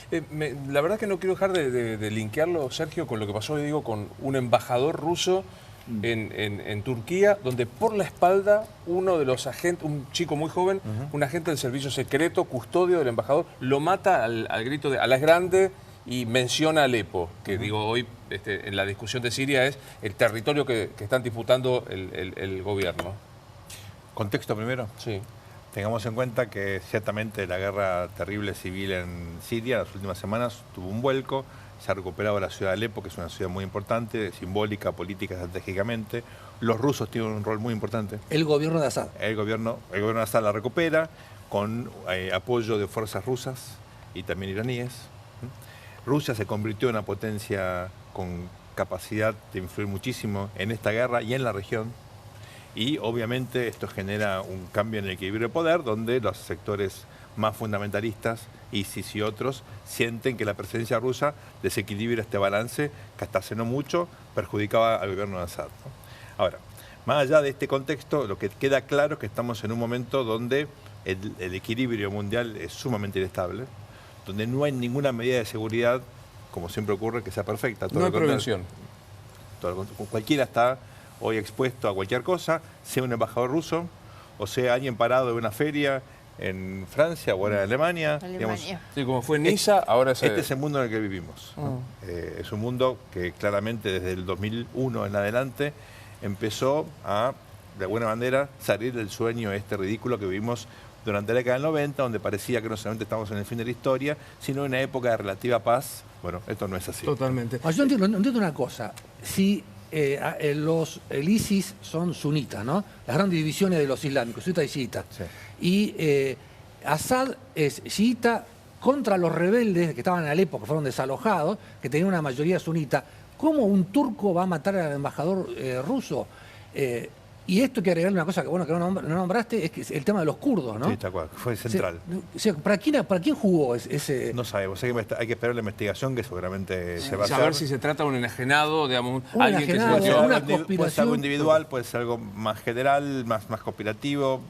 Speaker 1: La verdad es que no quiero dejar de linkearlo, Sergio, con lo que pasó, digo, con un embajador ruso en Turquía, donde por la espalda uno de los agentes, un chico muy joven, un agente del servicio secreto, custodio del embajador, lo mata al grito de Alá es grande y menciona Alepo, que digo hoy en la discusión de Siria es el territorio que están disputando el gobierno.
Speaker 5: ¿Contexto primero?
Speaker 1: Sí.
Speaker 5: Tengamos en cuenta que ciertamente la guerra terrible civil en Siria en las últimas semanas tuvo un vuelco. Se ha recuperado la ciudad de Alepo, que es una ciudad muy importante, simbólica, política, estratégicamente. Los rusos tienen un rol muy importante.
Speaker 6: El gobierno de Assad.
Speaker 5: El gobierno de Assad la recupera con apoyo de fuerzas rusas y también iraníes. Rusia se convirtió en una potencia con capacidad de influir muchísimo en esta guerra y en la región. Y obviamente esto genera un cambio en el equilibrio de poder, donde los sectores más fundamentalistas, ISIS y otros, sienten que la presencia rusa desequilibra este balance que hasta hace no mucho perjudicaba al gobierno de Assad, ¿no? Ahora, más allá de este contexto, lo que queda claro es que estamos en un momento donde el equilibrio mundial es sumamente inestable, donde no hay ninguna medida de seguridad, como siempre ocurre, que sea perfecta.
Speaker 1: No hay prevención.
Speaker 5: Cualquiera está hoy expuesto a cualquier cosa, sea un embajador ruso o sea alguien parado de una feria en Francia o en Alemania. Digamos,
Speaker 1: sí, como fue en Niza, ahora es...
Speaker 5: Este es el mundo en el que vivimos, ¿no? Es un mundo que claramente desde el 2001 en adelante empezó a, de alguna manera, salir del sueño ridículo que vivimos durante la década del 90, donde parecía que no solamente estábamos en el fin de la historia, sino en una época de relativa paz. Bueno, esto no es así.
Speaker 6: Totalmente. Yo entiendo una cosa. Si el ISIS son sunitas, ¿no? Las grandes divisiones de los islámicos, sunita y chiita. Sí. Y Assad es chiita contra los rebeldes que estaban en Alepo, que fueron desalojados, que tenían una mayoría sunita. ¿Cómo un turco va a matar al embajador ruso? Y esto hay que agregarle una cosa que bueno que no nombraste, es que es el tema de los kurdos, ¿no?
Speaker 5: Sí, está claro, fue central.
Speaker 6: ¿Para quién jugó ese...?
Speaker 5: No sabemos, hay que esperar la investigación que seguramente se va a hacer.
Speaker 1: Saber si se trata de un enajenado, digamos, alguien que
Speaker 6: una conspiración.
Speaker 5: Puede ser algo individual, puede ser algo más general, más conspirativo.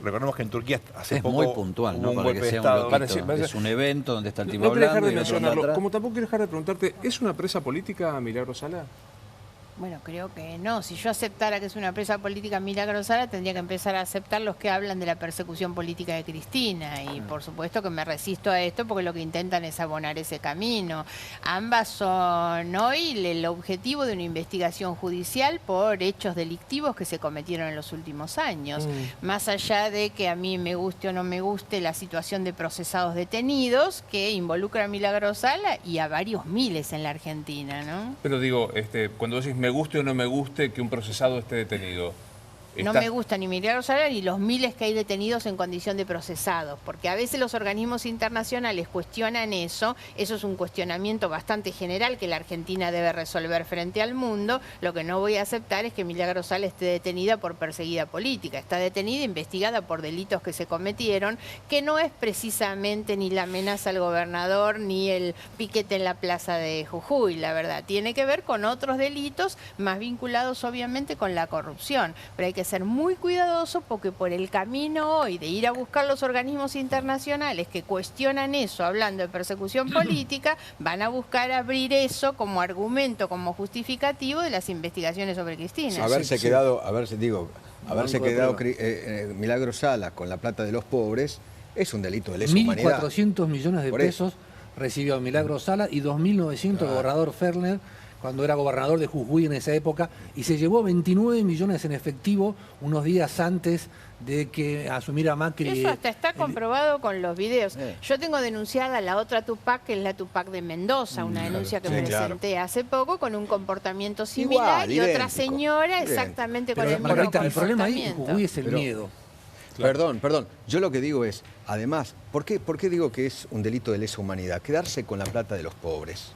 Speaker 5: Recordemos que en Turquía hace poco
Speaker 8: muy puntual, ¿no?
Speaker 5: un
Speaker 8: Para
Speaker 5: golpe
Speaker 8: que sea
Speaker 5: de Estado.
Speaker 8: Es un evento donde está el tipo
Speaker 1: no
Speaker 8: hablando.
Speaker 1: Dejar de mencionarlo. Como tampoco quiero dejar de preguntarte, ¿es una presa política Milagro Sala?
Speaker 4: Bueno, creo que no. Si yo aceptara que es una presa política Milagro Sala, tendría que empezar a aceptar los que hablan de la persecución política de Cristina. Y por supuesto que me resisto a esto porque lo que intentan es abonar ese camino. Ambas son hoy el objetivo de una investigación judicial por hechos delictivos que se cometieron en los últimos años. Más allá de que a mí me guste o no me guste la situación de procesados detenidos que involucra a Milagro Sala y a varios miles en la Argentina, ¿no?
Speaker 1: Pero digo, cuando decís me guste o no me guste que un procesado esté detenido.
Speaker 4: No me gusta ni Milagro Sala ni los miles que hay detenidos en condición de procesados, porque a veces los organismos internacionales cuestionan eso. Eso es un cuestionamiento bastante general que la Argentina debe resolver frente al mundo. Lo que no voy a aceptar es que Milagro Sala esté detenida por perseguida política. Está detenida, investigada por delitos que se cometieron, que no es precisamente ni la amenaza al gobernador ni el piquete en la plaza de Jujuy, la verdad. Tiene que ver con otros delitos más vinculados obviamente con la corrupción, pero hay que ser muy cuidadoso porque por el camino hoy de ir a buscar los organismos internacionales que cuestionan eso, hablando de persecución política, van a buscar abrir eso como argumento, como justificativo de las investigaciones sobre Cristina.
Speaker 3: Haberse quedado Milagro Sala con la plata de los pobres es un delito de lesa humanidad.
Speaker 6: 1.400 millones de pesos recibió Milagro Sala y 2.900 el gobernador Ferner, cuando era gobernador de Jujuy en esa época, y se llevó 29 millones en efectivo unos días antes de que asumiera Macri.
Speaker 4: Eso hasta está comprobado con los videos. Yo tengo denunciada la otra Tupac, que es la Tupac de Mendoza, una denuncia que presenté hace poco con un comportamiento similar. Igual, otra señora exactamente con el mismo comportamiento.
Speaker 6: El problema ahí en Jujuy es el miedo.
Speaker 3: Perdón. Yo lo que digo es, además, ¿por qué digo que es un delito de lesa humanidad? Quedarse con la plata de los pobres,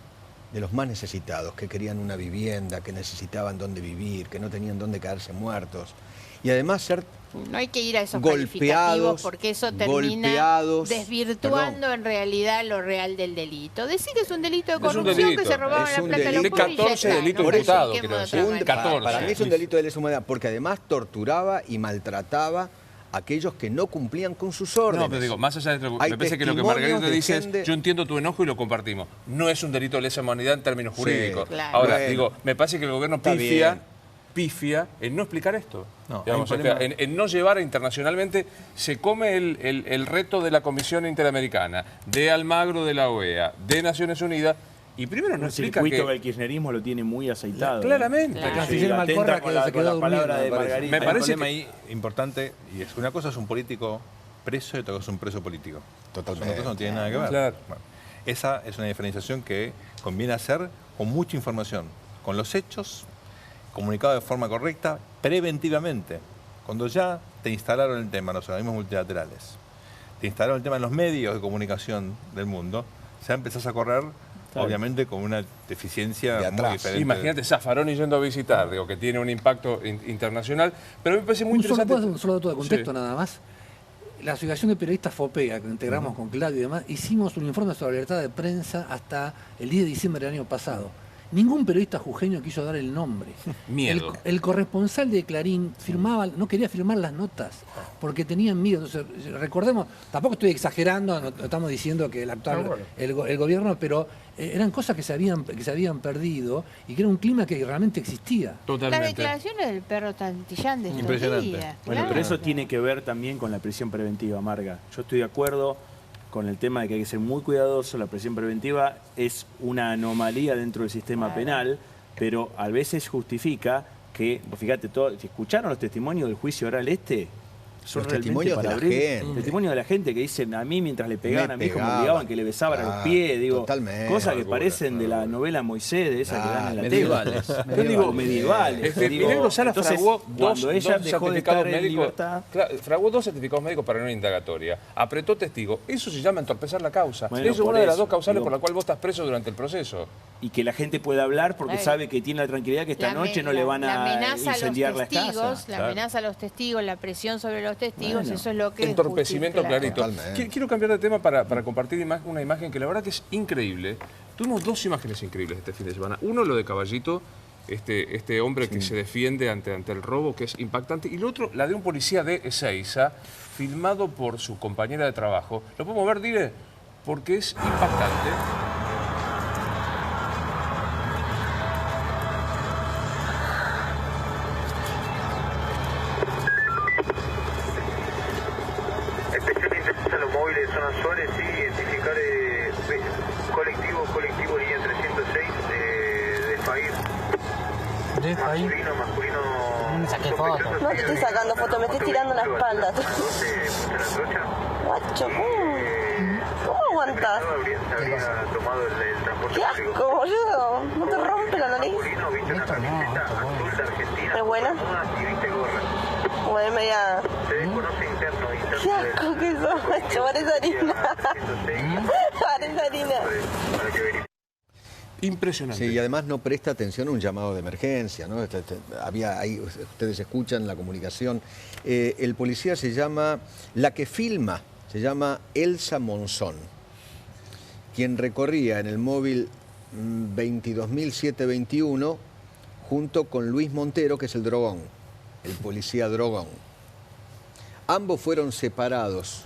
Speaker 3: de los más necesitados, que querían una vivienda, que necesitaban dónde vivir, que no tenían dónde quedarse muertos. Y además ser
Speaker 4: no hay que ir a esos calificativos porque eso termina desvirtuando en realidad lo real del delito. Decir que es un delito de corrupción, que se robaban la plata de los pobres.
Speaker 1: 14 delitos imputados,
Speaker 3: Para mí es un delito de lesa humanidad porque además torturaba y maltrataba aquellos que no cumplían con sus órdenes.
Speaker 1: No, pero digo, más allá de lo me parece que lo que Margarita dice es, yo entiendo tu enojo y lo compartimos. No es un delito de lesa humanidad en términos jurídicos.
Speaker 4: Claro.
Speaker 1: Ahora, digo, me parece que el gobierno pifia en no explicar esto. No, digamos, en no llevar internacionalmente, se come el reto de la Comisión Interamericana, de Almagro de la OEA, de Naciones Unidas. Y primero no explica
Speaker 7: que el kirchnerismo lo tiene muy aceitado.
Speaker 1: Claramente.
Speaker 7: El canciller Malcorra que se quedó durmiendo.
Speaker 5: Me parece que ahí importante, y es una cosa es un político preso y otra cosa es un preso político.
Speaker 3: Totalmente.
Speaker 5: Una cosa no tiene nada que ver.
Speaker 1: Claro.
Speaker 5: Bueno, esa es una diferenciación que conviene hacer con mucha información, con los hechos, comunicado de forma correcta, preventivamente. Cuando ya te instalaron el tema en los organismos multilaterales, te instalaron el tema en los medios de comunicación del mundo, ya empezás a correr obviamente con una deficiencia muy diferente.
Speaker 1: Imagínate Zaffaroni yendo a visitar, digo, que tiene un impacto internacional, pero me parece muy interesante.
Speaker 6: Un solo dato de contexto nada más. La Asociación de Periodistas FOPEA, que integramos con Claudio y demás, hicimos un informe sobre libertad de prensa hasta el 10 de diciembre del año pasado. Ningún periodista jujeño quiso dar el nombre.
Speaker 1: Miedo.
Speaker 6: El corresponsal de Clarín no quería firmar las notas porque tenían miedo. Entonces, recordemos, tampoco estoy exagerando, no estamos diciendo que el actual el gobierno, pero eran cosas que se habían perdido y que era un clima que realmente existía.
Speaker 4: Totalmente. Las declaraciones del perro Tantillán de estos días.
Speaker 7: Bueno, pero eso tiene que ver también con la prisión preventiva, Marga. Yo estoy de acuerdo con el tema de que hay que ser muy cuidadoso. La prisión preventiva es una anomalía dentro del sistema penal, pero a veces justifica que, fíjate, si escucharon los testimonios del juicio oral son
Speaker 3: los
Speaker 7: realmente
Speaker 3: testimonios de la gente.
Speaker 7: Testimonios de la gente que dicen, a mí mientras le pegaban, a mi hijo me obligaban que le besaban a los pies, digo, cosas que parecen de la novela Moisés, de esa que dan en la
Speaker 8: medievales.
Speaker 7: Yo digo medievales.
Speaker 1: Milagro Sala fraguó
Speaker 7: cuando ella dejó de estar en libertad,
Speaker 1: fraguó 2 certificados médicos para una indagatoria, apretó testigos. Eso se llama entorpecer la causa.
Speaker 7: Bueno,
Speaker 1: eso es una de las dos causales por la cual vos estás preso durante el proceso.
Speaker 7: Y que la gente pueda hablar porque sabe que tiene la tranquilidad que esta noche no le van a incendiar las casas.
Speaker 4: La amenaza a los testigos, la presión sobre los testigos, eso es lo que
Speaker 1: entorpecimiento clarito.
Speaker 3: Totalmente.
Speaker 1: Quiero cambiar de tema para compartir una imagen que la verdad que es increíble. Tuvimos 2 imágenes increíbles este fin de semana. Uno, lo de Caballito, este hombre que se defiende ante el robo, que es impactante. Y el otro, la de un policía de Ezeiza, filmado por su compañera de trabajo. ¿Lo podemos ver, Dire? Porque es impactante.
Speaker 10: Vale, sí, identificar colectivo línea 306 de FAIR.
Speaker 11: ¿De FAIR?
Speaker 10: Masculino.
Speaker 11: No me saqué foto.
Speaker 12: No te estoy sacando foto, me estoy tirando la espalda. Macho, ¿cómo aguantas? Qué asco, boludo. ¿No te rompe la nariz?
Speaker 11: Esto no,
Speaker 12: ¿Es buena? Bueno, media... Qué asco que sos, macho, parece harina. Parece harina.
Speaker 1: Impresionante.
Speaker 3: Sí, y además no presta atención a un llamado de emergencia, ¿no? Había ahí, ustedes escuchan la comunicación. El policía se llama, la que filma, se llama Elsa Monzón, quien recorría en el móvil 22.721 junto con Luis Montero, que es el drogón, el policía drogón. Ambos fueron separados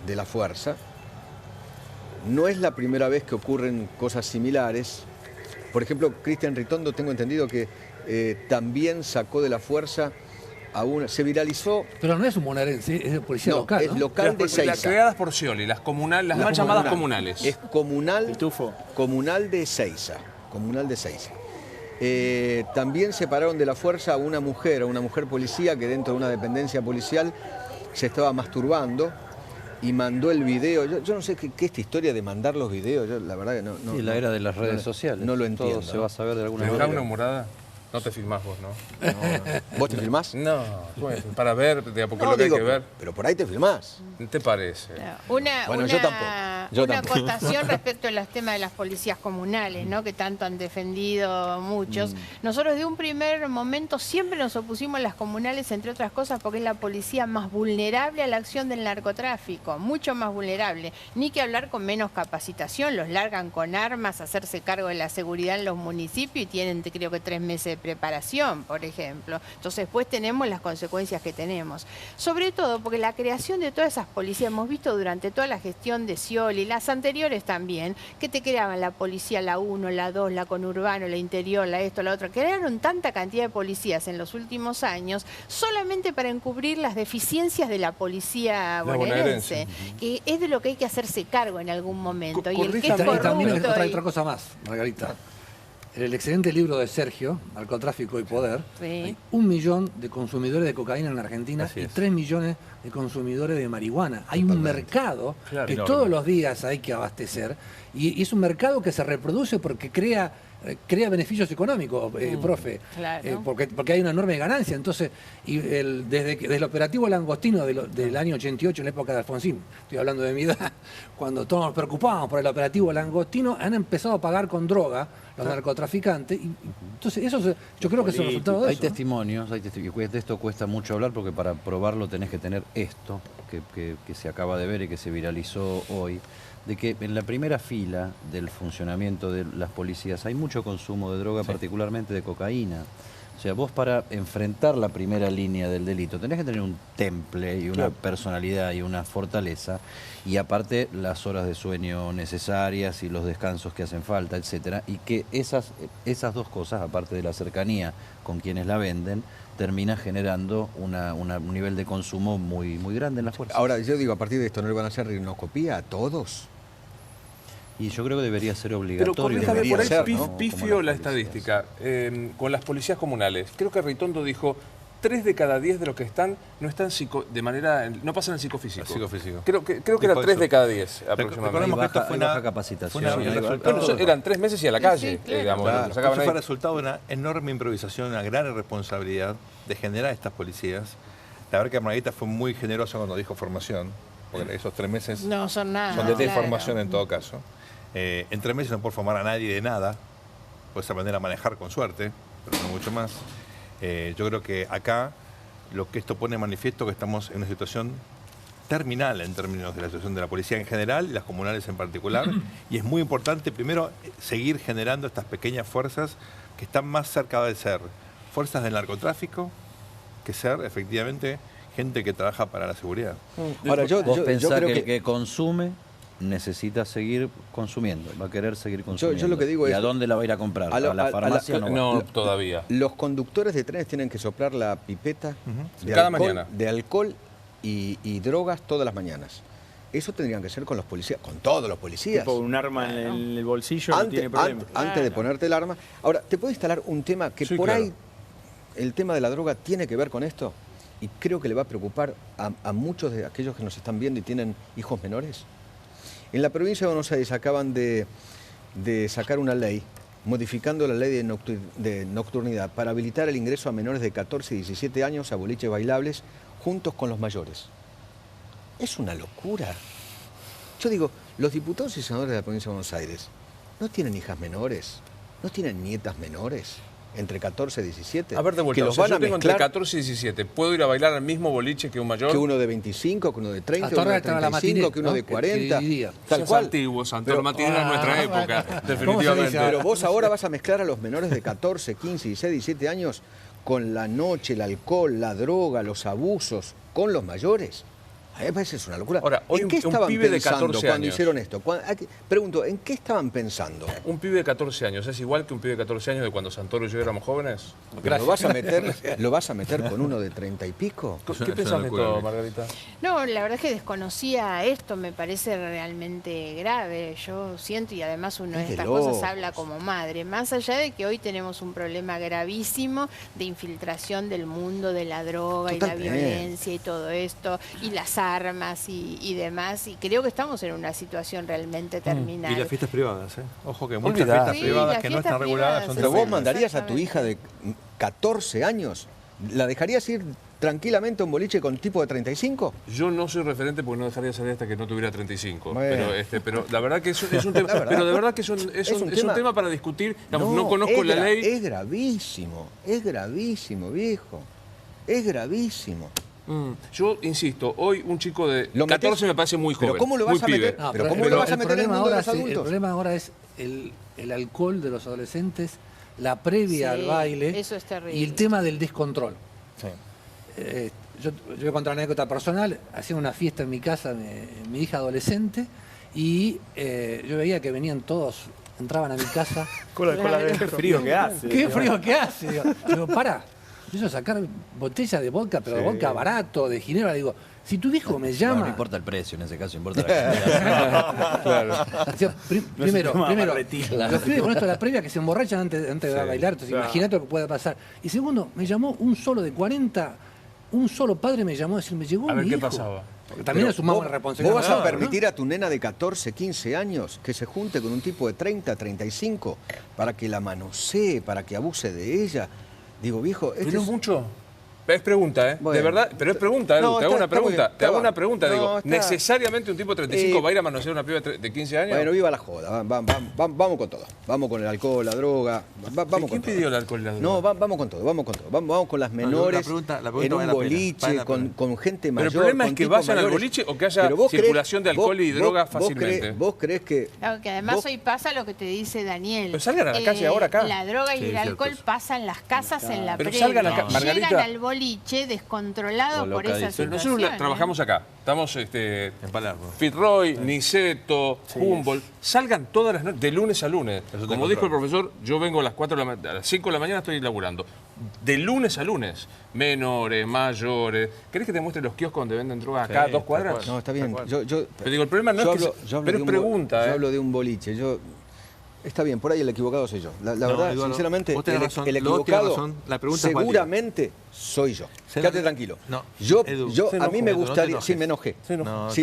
Speaker 3: de la fuerza. No es la primera vez que ocurren cosas similares. Por ejemplo, Cristian Ritondo, tengo entendido que también sacó de la fuerza a una... Se viralizó...
Speaker 6: Pero no es un bonaerense, es el policía local, ¿no?
Speaker 3: Es local de Seiza.
Speaker 1: Las creadas por Scioli, las comunales, las mal llamadas comunales.
Speaker 3: Es comunal de Seiza. Comunal de Seiza. También separaron de la fuerza a una mujer policía que dentro de una dependencia policial se estaba masturbando y mandó el video. Yo no sé qué esta historia de mandar los videos, yo la verdad que no...
Speaker 8: Sí, la era de las redes sociales.
Speaker 3: No lo entiendo.
Speaker 8: Todo se va a saber de alguna
Speaker 1: ¿Te
Speaker 8: manera.
Speaker 1: una humorada? No te filmás vos, ¿no?
Speaker 3: ¿Vos te filmás?
Speaker 1: No, bueno, para ver, porque lo que hay que ver.
Speaker 3: Pero por ahí te filmás.
Speaker 1: ¿Te parece?
Speaker 3: Bueno, yo tampoco.
Speaker 4: Una acotación respecto a los temas de las policías comunales, ¿no? Que tanto han defendido muchos. Nosotros de un primer momento siempre nos opusimos a las comunales, entre otras cosas, porque es la policía más vulnerable a la acción del narcotráfico, mucho más vulnerable. Ni que hablar con menos capacitación, los largan con armas a hacerse cargo de la seguridad en los municipios y tienen, creo que 3 meses de preparación, por ejemplo. Entonces, después tenemos las consecuencias que tenemos. Sobre todo porque la creación de todas esas policías, hemos visto durante toda la gestión de Scioli, las anteriores también, que te creaban la policía, la 1, la 2, la conurbano, la interior, la esto, la otra. Crearon tanta cantidad de policías en los últimos años solamente para encubrir las deficiencias de la policía bonaerense, que es de lo que hay que hacerse cargo en algún momento. Y el que es corrupto...
Speaker 6: También otra cosa más, Margarita. En el excelente libro de Sergio, Narcotráfico y Poder, hay 1 millón de consumidores de cocaína en Argentina y 3 millones de consumidores de marihuana. Hay un mercado que todos los días hay que abastecer y es un mercado que se reproduce porque crea beneficios económicos, profe,
Speaker 4: Claro.
Speaker 6: porque hay una enorme ganancia. Entonces, desde el operativo Langostino del año 88, en la época de Alfonsín, estoy hablando de mi edad, cuando todos nos preocupábamos por el operativo Langostino, han empezado a pagar con droga los narcotraficantes. Y, entonces, yo creo que es el resultado de
Speaker 8: hay
Speaker 6: eso.
Speaker 8: Testimonios, de esto cuesta mucho hablar porque para probarlo tenés que tener esto que se acaba de ver y que se viralizó hoy, de que en la primera fila del funcionamiento de las policías hay mucho consumo de droga, particularmente de cocaína. O sea, vos para enfrentar la primera línea del delito tenés que tener un temple y una personalidad y una fortaleza, y aparte las horas de sueño necesarias y los descansos que hacen falta, etcétera, y que esas dos cosas, aparte de la cercanía con quienes la venden, termina generando un nivel de consumo muy, muy grande en las fuerzas.
Speaker 3: Ahora, yo digo, a partir de esto, ¿no le van a hacer rinocopía a todos?
Speaker 8: Y yo creo que debería ser obligatorio.
Speaker 1: Pero corríjame, por ahí
Speaker 3: ser, ¿no?
Speaker 1: pifio la estadística. Con las policías comunales, creo que Ritondo dijo 3 de cada 10 de los que están no están no pasan el psicofísico. Creo que era 3 de cada 10 aproximadamente.
Speaker 8: Que esto fue una capacitación.
Speaker 1: Eran 3 meses y a la calle, digamos.
Speaker 5: Eso fue resultado de una enorme improvisación, una gran responsabilidad de generar estas policías. La verdad que Margarita fue muy generosa cuando dijo formación, porque esos 3 meses
Speaker 4: no son nada.
Speaker 5: Son de deformación en todo caso. En 3 meses no puedo formar a nadie de nada, puedes aprender a manejar con suerte, pero no mucho más. Yo creo que acá lo que esto pone de manifiesto que estamos en una situación terminal en términos de la situación de la policía en general y las comunales en particular, y es muy importante primero seguir generando estas pequeñas fuerzas que están más cerca de ser fuerzas del narcotráfico que ser efectivamente gente que trabaja para la seguridad.
Speaker 8: Ahora, vos pensás que el que consume necesita seguir consumiendo, va a querer seguir consumiendo.
Speaker 3: Yo lo que digo
Speaker 8: ¿Y
Speaker 3: es,
Speaker 8: a dónde la va a ir a comprar? ¿A la farmacia?
Speaker 1: No, todavía.
Speaker 3: Los conductores de trenes tienen que soplar la pipeta
Speaker 1: cada mañana
Speaker 3: de alcohol y drogas todas las mañanas. eso tendrían que ser con los policías, con todos los policías.
Speaker 7: Tipo un arma en el bolsillo no tiene problema.
Speaker 3: Antes de ponerte el arma. Ahora, ¿te puedo instalar un tema que por ahí, el tema de la droga tiene que ver con esto? Y creo que le va a preocupar a muchos de aquellos que nos están viendo y tienen hijos menores. En la provincia de Buenos Aires acaban de sacar una ley modificando la ley de nocturnidad para habilitar el ingreso a menores de 14 y 17 años a boliches bailables juntos con los mayores. Es una locura. Yo digo, los diputados y senadores de la provincia de Buenos Aires no tienen hijas menores, no tienen nietas menores, entre 14 y 17.
Speaker 1: A ver, de vuelta,
Speaker 3: que
Speaker 1: o sea, yo tengo entre 14 y 17. ¿Puedo ir a bailar al mismo boliche que un mayor?
Speaker 3: Que uno de 25, que uno de 30, que uno de 35, que uno de 40.
Speaker 1: Tal cual. Antiguo, Santo. La matinera es nuestra época, definitivamente.
Speaker 3: Pero vos ahora vas a mezclar a los menores de 14, 15, 16, 17 años con la noche, el alcohol, la droga, los abusos, con los mayores. A mí me parece es una locura.
Speaker 1: Ahora, hoy
Speaker 3: ¿En qué estaban
Speaker 1: pibe de 14
Speaker 3: pensando cuando
Speaker 1: años
Speaker 3: hicieron esto? Pregunto, ¿en qué estaban pensando?
Speaker 1: Un pibe de 14 años, ¿es igual que un pibe de 14 años de cuando Santoro y yo éramos jóvenes?
Speaker 3: ¿Lo vas a meter con uno de 30 y pico?
Speaker 1: ¿Qué pensás de esto, Margarita?
Speaker 4: No, la verdad es que desconocía esto, me parece realmente grave. Yo siento, y además uno de estas cosas habla como madre, más allá de que hoy tenemos un problema gravísimo de infiltración del mundo de la droga y la violencia y todo esto, y las armas y demás, y creo que estamos en una situación realmente terminal.
Speaker 5: Y las fiestas privadas, ¿eh? Ojo que muchas fiestas privadas que no están reguladas son...
Speaker 3: Pero vos mandarías a tu hija de 14 años, ¿la dejarías ir tranquilamente a un boliche con tipo de 35?
Speaker 1: Yo no soy referente porque no dejaría salir hasta que no tuviera 35. Pero la verdad que es un tema. Pero de verdad que es un tema para discutir. Digamos, no conozco la ley.
Speaker 3: Es gravísimo, viejo. Es gravísimo.
Speaker 1: Yo insisto, hoy un chico de 14 me parece muy joven.
Speaker 3: ¿Pero cómo lo vas a meter?
Speaker 6: ¿Pero cómo lo vas a meter en el mundo de los adultos? El problema ahora es el alcohol de los adolescentes, la previa al baile
Speaker 4: eso es terrible.
Speaker 6: Y el tema del descontrol. Sí. Yo voy a contar una anécdota personal. Hacía una fiesta en mi casa, mi hija adolescente, y yo veía que venían todos, entraban a mi casa.
Speaker 7: Qué frío que hace.
Speaker 6: Qué frío que hace. Digo, para. Empiezo a sacar botellas de vodka, pero de vodka barato, de ginebra. Digo, si tu viejo me llama...
Speaker 8: Bueno, no importa el precio, en ese caso importa la
Speaker 6: cantidad. Primero, los pibes con esto de la previa que se emborrachan antes de bailar, entonces imagínate lo que puede pasar. Y segundo, me llamó un solo de 40, un solo padre me llamó a decir, me llegó mi hijo.
Speaker 1: A ver, ¿qué pasaba?
Speaker 6: Porque también le sumamos la responsabilidad.
Speaker 3: ¿Vos vas a permitir a tu nena de 14, 15 años que se junte con un tipo de 30, 35 para que la manosee, para que abuse de ella? Digo, viejo...
Speaker 1: ¿Pero es mucho? Es pregunta, ¿eh? Bueno, de verdad, pero es pregunta, Edu. Te hago una pregunta. Te hago una pregunta, digo. ¿Necesariamente un tipo de 35 va a ir a manosear a una piba de 15 años?
Speaker 3: Bueno, viva la joda. Vamos con todo. Vamos con el alcohol, la droga.
Speaker 1: ¿Quién pidió el alcohol y la droga?
Speaker 3: No, vamos con todo. Vamos con las menores, en un boliche, con gente mayor.
Speaker 1: Pero el problema es que vayan al boliche o que haya circulación de alcohol y droga fácilmente.
Speaker 3: ¿Vos crees que...?
Speaker 4: Claro, que además hoy pasa lo que te dice Daniel.
Speaker 1: Pero salgan a la calle ahora acá.
Speaker 4: La droga y el alcohol pasan las casas en la previa.
Speaker 1: Pero salgan acá, Margarita.
Speaker 4: Llegan al boliche descontrolado por esa situación.
Speaker 1: Nosotros trabajamos acá. Estamos en Palermo. Fitzroy, Niceto, Humboldt. Salgan todas las noches, de lunes a lunes. Como dijo el profesor, yo vengo a las 4 de la mañana, a las 5 de la mañana estoy laburando. De lunes a lunes. Menores, mayores. ¿Querés que te muestre los kioscos donde venden drogas acá, 2 cuadras?
Speaker 3: No, está bien.
Speaker 1: Pero digo, el problema no es que... Pero es pregunta,
Speaker 3: Yo hablo de un boliche. Está bien, por ahí el equivocado soy yo. La verdad, Eduardo, sinceramente, el equivocado seguramente soy yo. Quédate tranquilo. No, a mí me gustaría... Sí, me enojé.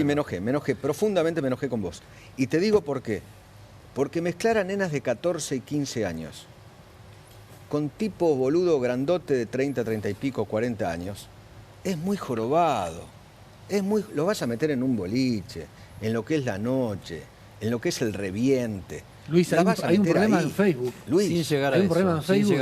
Speaker 3: Me enojé. Profundamente me enojé con vos. Y te digo por qué. Porque mezclar a nenas de 14 y 15 años con tipo boludo grandote de 30, 30 y pico, 40 años, es muy jorobado. Lo vas a meter en un boliche, en lo que es la noche, en lo que es el reviente.
Speaker 6: Luis, hay un problema en Facebook.
Speaker 8: Luis, sin llegar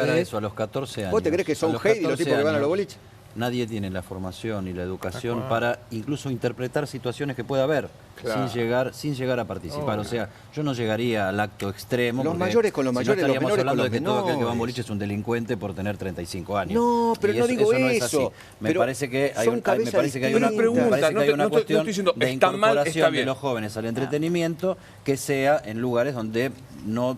Speaker 8: a eso, a los 14 años.
Speaker 3: ¿Vos te crees que son hate los tipos que van a los boliches?
Speaker 8: Nadie tiene la formación y la educación para incluso interpretar situaciones que pueda haber sin llegar a participar. O sea, yo no llegaría al acto extremo.
Speaker 3: Los mayores con los mayores,
Speaker 8: no estaríamos hablando de que todo aquel que va a un boliche es un delincuente por tener 35 años.
Speaker 3: No, pero no digo eso.
Speaker 8: No es así. Me parece que hay una cuestión de incorporación de los jóvenes al entretenimiento que sea en lugares donde no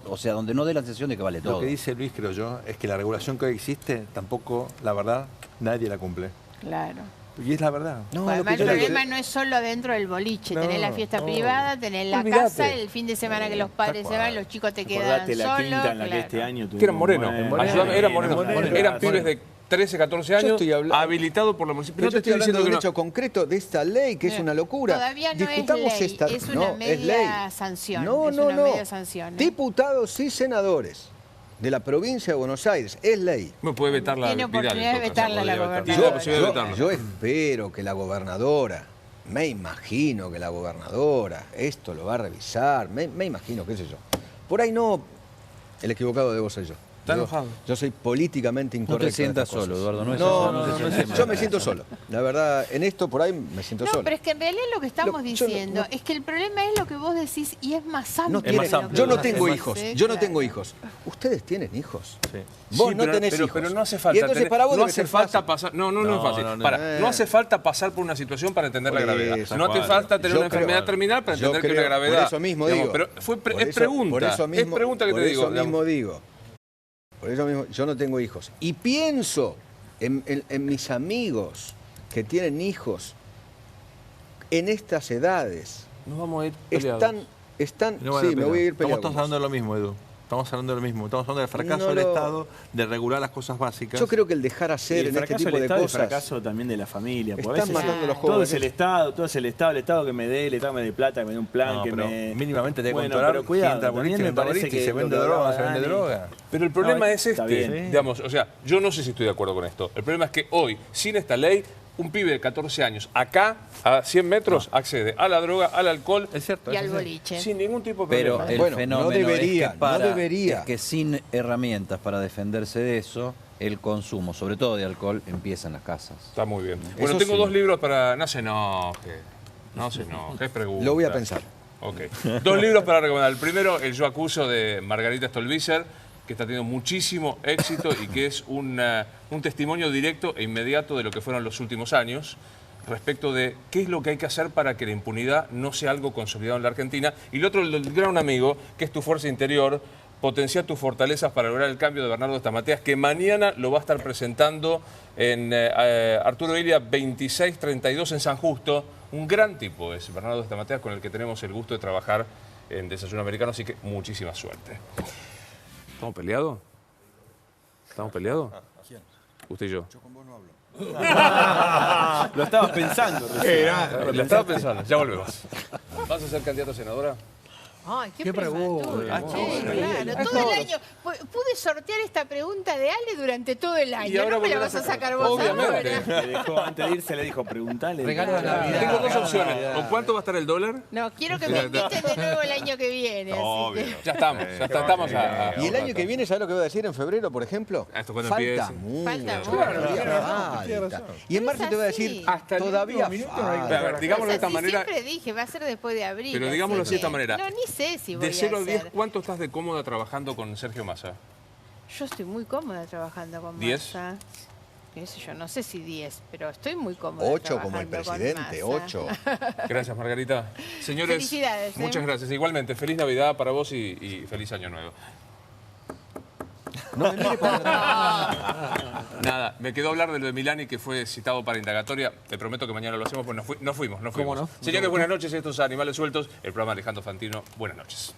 Speaker 8: dé la sensación de que vale todo.
Speaker 5: Lo que dice Luis, creo yo, es que la regulación que hoy existe tampoco, la verdad, nadie la cumple.
Speaker 4: Claro.
Speaker 5: Y es la verdad.
Speaker 4: No, además el problema no es solo adentro del boliche. Tenés la fiesta privada, tenés la casa, el fin de semana que los padres se van, los chicos te quedan solos.
Speaker 7: La quinta en la que este año
Speaker 1: que eran morenos. Eran morenos. Eran pibes de 13, 14 años, habilitados por la municipalidad.
Speaker 3: No te estoy diciendo de un hecho concreto de esta ley, que es una locura.
Speaker 4: Todavía no
Speaker 3: discutamos
Speaker 4: es ley,
Speaker 3: esta...
Speaker 4: es una media sanción.
Speaker 3: No, media sanción, Diputados y senadores de la provincia de Buenos Aires, es ley.
Speaker 1: No puede vetarla.
Speaker 4: Tiene oportunidad de vetarla la gobernadora.
Speaker 3: Yo espero que la gobernadora, me imagino que la gobernadora esto lo va a revisar, me imagino, qué sé yo. Por ahí no, el equivocado debo ser yo.
Speaker 1: Está enojado.
Speaker 3: Yo soy políticamente incorrecto.
Speaker 8: No te sientas solo, Eduardo.
Speaker 3: No, yo me siento solo. La verdad, en esto por ahí me siento solo.
Speaker 4: No, pero es que en realidad lo que estamos diciendo es que el problema es lo que vos decís y es más amplio.
Speaker 3: Yo no tengo hijos. Yo no tengo hijos. ¿Ustedes tienen hijos? Sí. Vos no tenés hijos.
Speaker 1: Pero no hace falta.
Speaker 3: Y entonces para vos
Speaker 1: no hace falta pasar. No es fácil. No hace falta pasar por una situación para entender la gravedad. No hace falta tener una enfermedad terminal para entender que es una gravedad.
Speaker 3: Por eso mismo digo.
Speaker 1: Pero es pregunta. Es pregunta que te digo.
Speaker 3: Por eso mismo digo. Por eso mismo, yo no tengo hijos. Y pienso en mis amigos que tienen hijos en estas edades.
Speaker 1: Nos vamos a ir peleados.
Speaker 3: Sí, me voy a ir peleado.
Speaker 5: Estamos hablando de lo mismo, Edu. Estamos hablando de lo mismo. Estamos hablando del fracaso del Estado, de regular las cosas básicas.
Speaker 3: Yo creo que el dejar hacer en este tipo de cosas...
Speaker 7: El fracaso también de la familia.
Speaker 3: Están matando a los jóvenes.
Speaker 7: Todo es el Estado que me dé, el Estado me dé plata, que me dé un plan, que me...
Speaker 5: Mínimamente te
Speaker 7: controlar. Pero cuidado, también me parece que
Speaker 5: se vende droga, se vende droga.
Speaker 1: Pero el problema es digamos, o sea, yo no sé si estoy de acuerdo con esto. El problema es que hoy, sin esta ley, un pibe de 14 años, acá, a 100 metros, accede a la droga, al alcohol
Speaker 4: y al boliche.
Speaker 1: Sin ningún tipo de problema.
Speaker 8: Pero el fenómeno
Speaker 3: no debería.
Speaker 8: Es que sin herramientas para defenderse de eso, el consumo, sobre todo de alcohol, empieza en las casas.
Speaker 1: Está muy bien. Bueno, tengo 2 libros para... No se enoje, es pregunta.
Speaker 3: Lo voy a pensar.
Speaker 1: Ok. 2 libros para recomendar. El primero, El Yo Acuso, de Margarita Stolbizer, que está teniendo muchísimo éxito y que es un testimonio directo e inmediato de lo que fueron los últimos años respecto de qué es lo que hay que hacer para que la impunidad no sea algo consolidado en la Argentina. Y el otro, el gran amigo, que es Tu Fuerza Interior, Potenciar tus fortalezas para lograr el cambio, de Bernardo Estamateas, que mañana lo va a estar presentando en Arturo Illia 2632 en San Justo. Un gran tipo es Bernardo Estamateas, con el que tenemos el gusto de trabajar en Desayuno Americano, así que muchísima suerte. ¿Estamos peleados? ¿Estamos peleados?
Speaker 3: ¿Quién?
Speaker 1: Usted y yo.
Speaker 3: Yo con vos no hablo.
Speaker 7: Lo estabas pensando.
Speaker 1: Lo estaba pensando. Ya volvemos. ¿Vas a ser candidato a senadora?
Speaker 4: Ay, qué pregunta. Claro, todo el año. Pude sortear esta pregunta de Ale durante todo el año.
Speaker 1: Y ahora
Speaker 4: no me la vas a sacar vos.
Speaker 1: Obviamente.
Speaker 7: Antes de irse le dijo, preguntale.
Speaker 6: Regalo de Navidad.
Speaker 1: Tengo 2 opciones. ¿O cuánto va a estar el dólar?
Speaker 4: No, quiero que me inviten de nuevo el año que viene.
Speaker 1: Obvio. Así que... Ya estamos.
Speaker 3: ¿Y el año que viene, sabes lo que voy a decir en febrero, por ejemplo?
Speaker 1: Esto cuando
Speaker 3: falta
Speaker 1: empiece.
Speaker 3: Y en marzo te voy a decir, todavía falta.
Speaker 1: Digámoslo de esta manera.
Speaker 4: Siempre dije, va a ser después de abril.
Speaker 1: Pero digámoslo así de esta manera.
Speaker 4: No, ni sé si voy a hacer.
Speaker 1: De 0 a 10, ¿cuánto estás de cómoda trabajando con Sergio Massa?
Speaker 4: Yo estoy muy cómoda trabajando con Massa. ¿10? Yo no sé si 10, pero estoy muy cómoda.
Speaker 3: 8 como el presidente, 8.
Speaker 1: Gracias, Margarita. Señores,
Speaker 4: felicidades.
Speaker 1: Muchas gracias. Igualmente, feliz Navidad para vos y feliz Año Nuevo.
Speaker 3: No me mire para atrás.
Speaker 1: Nada, me quedó hablar de lo de Milani, que fue citado para indagatoria. Te prometo que mañana lo hacemos, pues no fuimos.
Speaker 6: ¿Cómo no?
Speaker 1: Señores, buenas noches. Estos Animales Sueltos, el programa Alejandro Fantino. Buenas noches.